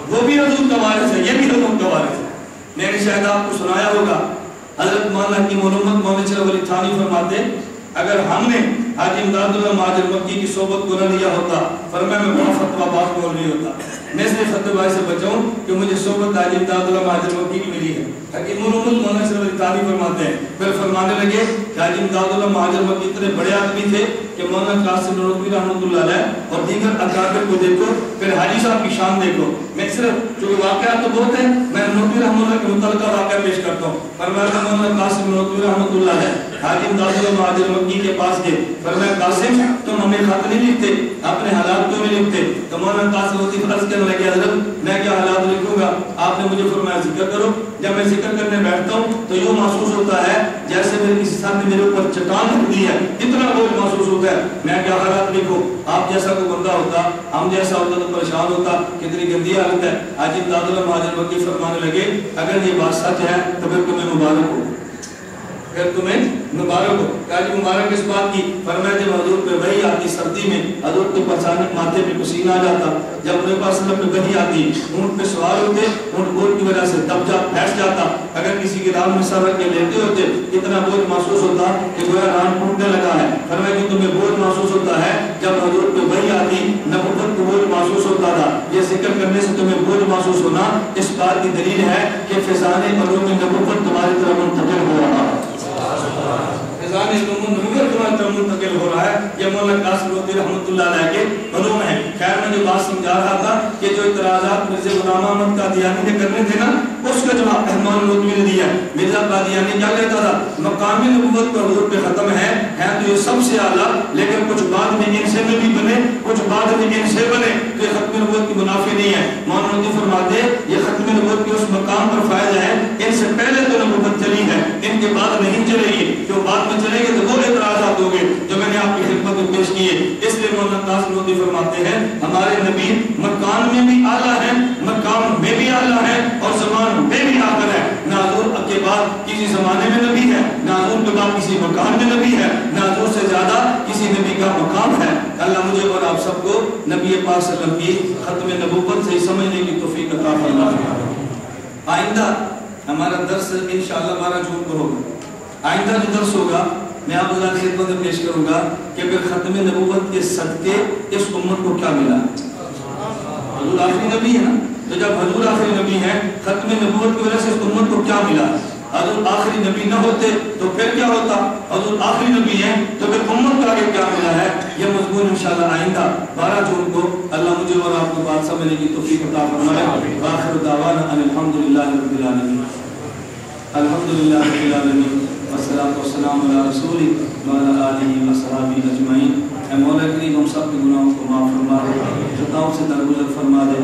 وہ بھی حضور کا وارث ہے, یہ بھی حضور کا وارث ہے. میں نے شاید آپ کو سنایا ہوگا حضرت مولانا کی محمد مولانا چلو علی تھانی فرماتے اگر ہم نے حاجی امداد اللہ مہاجر مکی کی صحبت کو نہ لیا ہوتا فرمایا میں بڑا فتویٰ باز مولوی ہوتا. میں اس لیے فتویٰ سے بچاؤں کہ مجھے صحبت حاجی امداد اللہ مہاجر مکی کی ملی ہے. حکیم محمد مولانا چلو علی تھانی فرماتے ہیں پھر فرمانے لگے کہ حاجی امداد اللہ مہاجر مکی اتنے بڑے آدمی تھے کہ مولانا قاسم نانوتوی رحمۃ اللہ علیہ اور دیگر اکابر کو دیکھو, پھر حاجی صاحب کی شان دیکھو. میں صرف چونکہ واقعات تو بہت ہیں, میں نانوتوی رحمۃ اللہ کے متعلقہ واقعہ پیش کرتا ہوں. فرمایا مولانا قاسم نانوتوی رحمۃ اللہ علیہ حاجی امداد اللہ مہاجر مکی کے پاس گئے. فرمایا قاسم تم ہمیں خط نہیں لکھتے, اپنے حالات کیوں نہیں لکھتے؟ تو مولانا قاسم نانوتوی عرض کرنے لگے حضرت میں کیا حالات لکھوں گا, آپ نے مجھے فرمایا ذکر کرو. جب میں ذکر کرنے بیٹھتا ہوں تو یوں محسوس ہوتا ہے جیسے میرے کسی ساتھ نے میرے اوپر چٹان رکھ دی ہے, اتنا بوجھ محسوس ہوتا ہے. میں کیا حالات لکھوں؟ آپ جیسا کوئی بندہ ہوتا, ہم جیسا ہوتا تو پریشان ہوتا, کتنی گندی حالت ہے. حاجی امداد اللہ مہاجر مکی فرمانے لگے اگر یہ بات سچ ہے تو پھر تمہیں مبارک ہو, پھر تمہیں مبارک ہو. کہ مبارک اس بات کی؟ فرمایا جب حضور پہ وحی آتی سردی میں حضور کے اچانک ماتھے پہ پسینہ آ جاتا, جب میرے پاس پہ وحی آتی اونٹ پہ سوار ہوتے, اونٹ بوجھ کی وجہ سے دب جا پھیس جاتا, اگر کسی کی رام میں سر رکھ کے لیتے ہوتے اتنا بوجھ محسوس ہوتا کہ گویا رام ٹوٹنے لگا ہے. فرمایا کہ تمہیں بوجھ محسوس ہوتا ہے جب حضور پہ وحی آتی نبوت کو بوجھ محسوس ہوتا تھا. یہ ذکر کرنے سے تمہیں بوجھ محسوس ہونا اس بات کی دلیل ہے کہ فیضان علوم نبوت تمہاری طرف منتقل ہو رہا ہے, فیضان علوم نبوت تمہاری طرف منتقل ہو رہا ہے. یہ مولانا قاسم نانوتوی رحمۃ اللہ علیہ کے علوم ہے. خیر میں جو بات سمجھا رہا تھا کہ جو اعتراضات مرزا غلام احمد قادیانی نے کرنے تھے نا اس کا جواب مولانا نانوتوی نے دیا. مرزا قادیانی کیا کہتا تھا, مقامی نبوت کو حضور پہ ختم ہے تو یہ سب سے اعلیٰ, لیکن کچھ بعد میں ان سے بھی بنے کچھ بعد میں ان سے بنے تو یہ ختم نبوت کی منافی نہیں ہے. مولانا نانوتوی فرماتے یہ ختم نبوت کے اس مقام پر فائدہ ہے ان سے پہلے تو نبوت چلی ہے, ان کے بعد نہیں چلے گی. جو بعد میں چلے گے تو وہ اعتراضات ہوں گے جو میں نے آپ کی خدمت میں پیش کیے. اس لیے مولانا قاسم نانوتوی فرماتے ہیں ہمارے نبی مکان میں بھی اعلیٰ ہیں, مقام میں بھی اعلیٰ ہیں اور زمان میں بھی آخر ہے. نہ حضور کے بعد کسی زمانے میں نبی ہے، نہ حضور کے بعد کسی مکان میں نبی ہے، نہ حضور سے زیادہ کسی نبی کا مقام ہے۔ اللہ مجھے اور آپ سب کو نبی پاک صلی اللہ علیہ وسلم کی ختم نبوت سے سمجھنے کی توفیق عطا فرمائے۔ آئندہ ہمارا درس انشاءاللہ 12 جون کو ہوگا۔ آئندہ جو درس ہوگا میں آپ اللہ کی خدمت میں پیش کروں گا کہ پھر ختم نبوت کے صدقے اس امت کو کیا ملا۔ حضور آخری نبی ہے نا، تو جب حضور آخری نبی ہے، ختم نبوت کی وجہ سے اس امت کو کیا ملا۔ حضور آخری نبی نہ ہوتے تو پھر کیا ہوتا، حضور آخری نبی ہے تو پھر امت کو آگے کیا ملا ہے، یہ مضمون انشاءاللہ آئندہ 12 جون کو اللہ مجھے اور آپ کو بات سمجھنے کی توفیق عطا فرمائے۔ آخر دعوانا ان الحمدللہ رب العالمین، الحمدللہ رب العالمین، والصلاة والسلام علی رسول وعلی آلہ وصحبہ اجمعین۔ اے مولا کریم ہم سب کے گناہوں کو معاف فرما دے، خطاؤں سے درگزر فرما دے،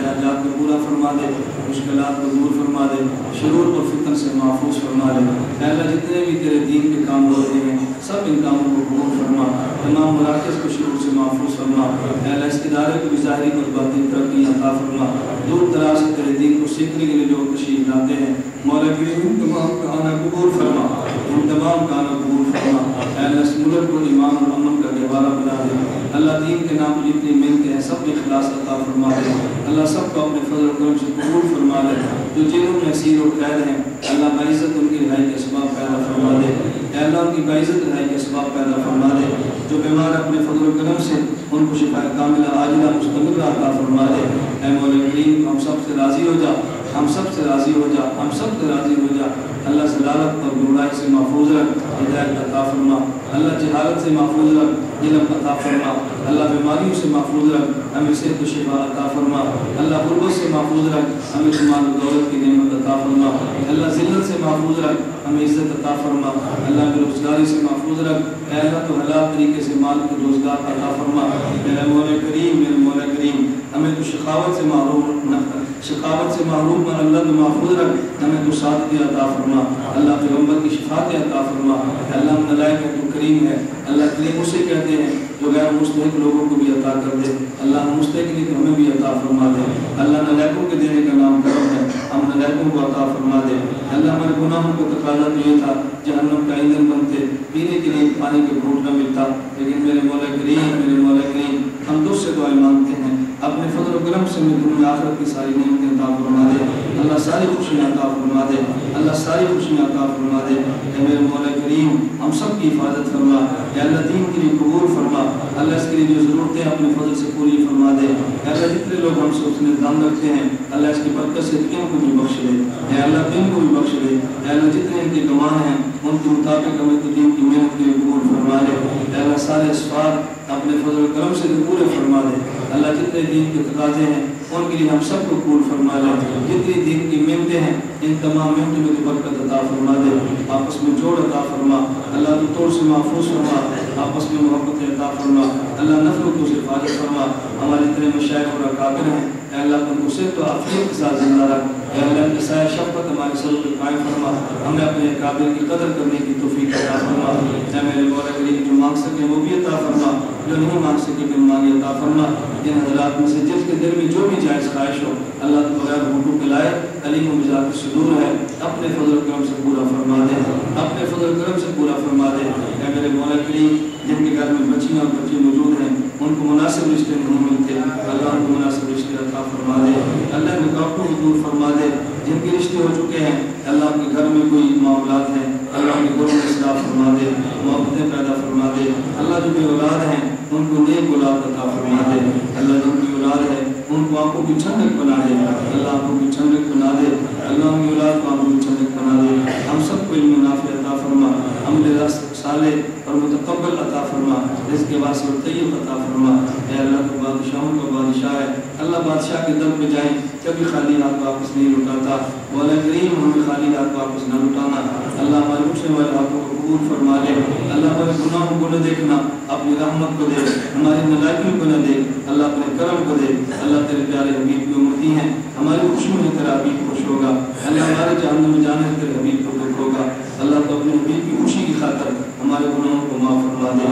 حاجات کو پورا فرما دے، مشکلات کو دور فرما دے، شرور اور فتن سے محفوظ فرما دے۔ اے اللہ جتنے بھی تیرے دین کے کام ہوتے ہیں سب ان کاموں کو قبول فرما، تمام مراکز کو شرور سے محفوظ فرما۔ اے اللہ اس ادارے کو بھی ظاہری اور باطنی ترقی عطا فرما۔ دور دراز سے تیرے دین کو سیکھنے کے لیے جو تشریف لاتے ہیں مولا کریم ان تمام کا آنا قبول فرما، ان تمام کا آنا قبول فرما۔ اے اللہ اس ملک کو ایمان اور امن کا گہوارہ بنا دے۔ اللہ دین کے نام جتنی محنتیں ہیں سب اخلاص عطا فرما دے۔ اللہ سب کو اپنے فضل و کرم سے قبول فرما دے۔ جو جنہوں میں اسیر و قید ہیں اللہ باعزت ان کی رہائی کے اسباب پیدا فرما دے۔ اے اللہ ان کی باعزت رہائی کے اسباب پیدا فرما دے۔ جو بیمار اپنے فضل و کرم سے ان کو شفا کاملہ عاجلہ مستمرہ عطا فرما دے۔ اے مولا کریم ہم سب سے راضی ہو جا، ہم سب سے راضی ہو جا، ہم سب سے راضی ہو جا۔ اللہ ضلالت اور گمراہی سے محفوظ رکھ، ہدایت عطا فرما۔ اللہ جہالت سے محفوظ رکھ، علم عطا فرما۔ اللہ بیماریوں سے محفوظ رکھ، ہمیں صحت و شفا عطا فرما۔ اللہ غربت سے محفوظ رکھ، ہمیں مال و دولت کی نعمت عطا فرما۔ اللہ ذلت سے محفوظ رکھ، ہمیں عزت عطا فرما۔ اللہ بے روزگاری سے محفوظ رکھ، اے اللہ تو حلال طریقے سے مال کو روزگار عطا فرما۔ میرے مولا کریم، میرے مولا کریم ہمیں تو شقاوت سے محروم نہ کر، شقاوت سے محروم کر، اللہ تو محفوظ رکھ، ہمیں تو سعادت عطا فرما۔ اللہ پیغمبر کی شفاعت عطا فرما۔ اللہ ہم نلائق ہے تو کریم ہے۔ اللہ کریم اسے کہتے ہیں جو غیر مستحق لوگوں کو بھی عطا کر دے۔ اللہ ہم مستحق نہیں تو ہمیں بھی عطا فرما دے۔ اللہ نلائقوں کے دینے کا نام کرم ہے، ہم نلائقوں کو عطا فرما دے۔ اللہ ہمارے گناہوں کو تقاضا تو یہ تھا جہنم کا ایندھن بنتے، پینے کے لیے پانی کا گھونٹ نہ ملتا، لیکن میرے مولا کریم، میرے مولا کریم ہم تجھ سے دعائیں مانگتے ہیں، اپنے فضل و کرم سے میں دنیا آخرت کی ساری نعمتیں عطا فرما دے۔ اللہ ساری خوشیاں عطا فرما دے، اللہ ساری خوشیاں عطا فرما دے۔ اے میرے مولا کریم ہم سب کی حفاظت فرما، اے اللہ دین کے لیے قبول فرما۔ اللہ اس کے لیے جو ضرورتیں اپنے فضل سے پوری فرما دے۔ اے اللہ جتنے لوگ ہم سے اس نے دان رکھتے ہیں اللہ اس کی برکت سے ان کو بھی بخش دے، اے اللہ دین کو بھی بخش دے۔ اے اللہ جتنے ان کے گمان ہیں ان کے مطابق ہمیں تو دین کی محنت کے لیے قبول فرما دے۔ اے اللہ سارے اسفار اپنے فضل و کرم سے پورے فرما دے۔ اللہ جتنے دین کے تقاضے ہیں ان کے لیے ہم سب کو قبول فرما لے۔ جتنی دین کی محنتیں ہیں ان تمام محنتوں میں تو برکت عطا فرما دے، آپس میں جوڑ عطا فرما۔ اللہ تو توڑ سے محفوظ فرما، آپس میں محبت عطا فرما۔ اللہ نفرتوں سے حفاظت فرما۔ ہمارے جتنے مشائخ اور اکابر ہیں اے اللہ تم کو صحت و عافیت کے ساتھ زندہ رکھ۔ اے اللہ کی سایہ شفقت ہمارے سر پر قائم فرما، ہمیں اپنے اکابر کی قدر کرنے کی توفیق عطا فرما۔ اے میرے مولا کریم جو مانگ سکے وہ بھی عطا فرما، جو نہیں مانگ سکے پھر مانگے عطا فرما۔ جن حضرات میں سے جس کے دل میں جو بھی جائز خواہش ہو اللہ تو بغیر ہوٹوں کے لائے علیم و بذات صدور ہے، اپنے فضل و کرم سے پورا فرما دے، اپنے فضل و کرم سے پورا فرما دے۔ اے میرے مولا کریم جن کے گھر میں بچیاں اور بچے موجود ہیں ان کو مناسب رشتے نہیں ملتے اللہ ان کو مناسب رشتے عطا فرما دے۔ اللہ نکاحوں کو دور فرما دے، جن کے رشتے ہو چکے ہیں اللہ ان کے گھر میں کوئی معاملات ہیں اللہ ان کے گھروں میں اصلاح فرما دے، محبتیں پیدا فرما دے۔ اللہ جو بے اولاد ہیں ان کو نیک اولاد عطا فرما دے۔ اللہ جن کی اولاد ہے ان کو آنکھوں کی ٹھنڈک بنا دے، اللہ آنکھوں کی ٹھنڈک بنا دے، اللہ ان کی اولاد کو آنکھوں کی ٹھنڈک بنا دے۔ ہم سب کو علم نافع عطا فرما، عمل صالح اور متقبل عطا فرما، رزق واسع اور طیب عطا فرما۔ اے اللہ تو بادشاہوں کا بادشاہ ہے، اللہ بادشاہ کے در پہ جائیں کبھی خالی ہاتھ واپس نہیں لوٹاتا۔ مولا کریم ہمیں خالی ہاتھ واپس نہ لوٹانا، اللہ ہمارے اٹھنے والے ہاتھوں کو قبول فرما لے۔ اللہ ہمارے گناہوں کو نہ دیکھنا، اپنی رحمت کو دے، ہماری نالائکیوں کو نہ دے، اللہ اپنے کرم کو دے۔ اللہ تیرے پیارے حبیب کی امتی ہیں، ہماری خوشیوں میں تیرا حبیب خوش ہوگا، اللہ ہمارے جہنم میں جانے سے تیرے حبیب کو دکھ ہوگا۔ اللہ تو اپنے حبیب کی خوشی کی خاطر ہمارے گناہوں کو معاف فرما دے،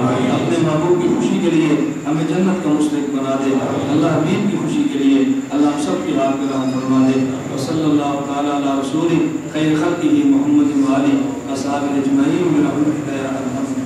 اپنے محبوب کی خوشی کے لیے ہمیں جنت کا مستحق بنا دے اللہ حبیب کی خوشی کے لیے اللہ ہم سب کی حال پہ رحم فرما دے وصلی اللہ تعالیٰ علی رسول خیر خلقہ محمد و آلہ اصحابہ اجمعین برحمتک یا ارحم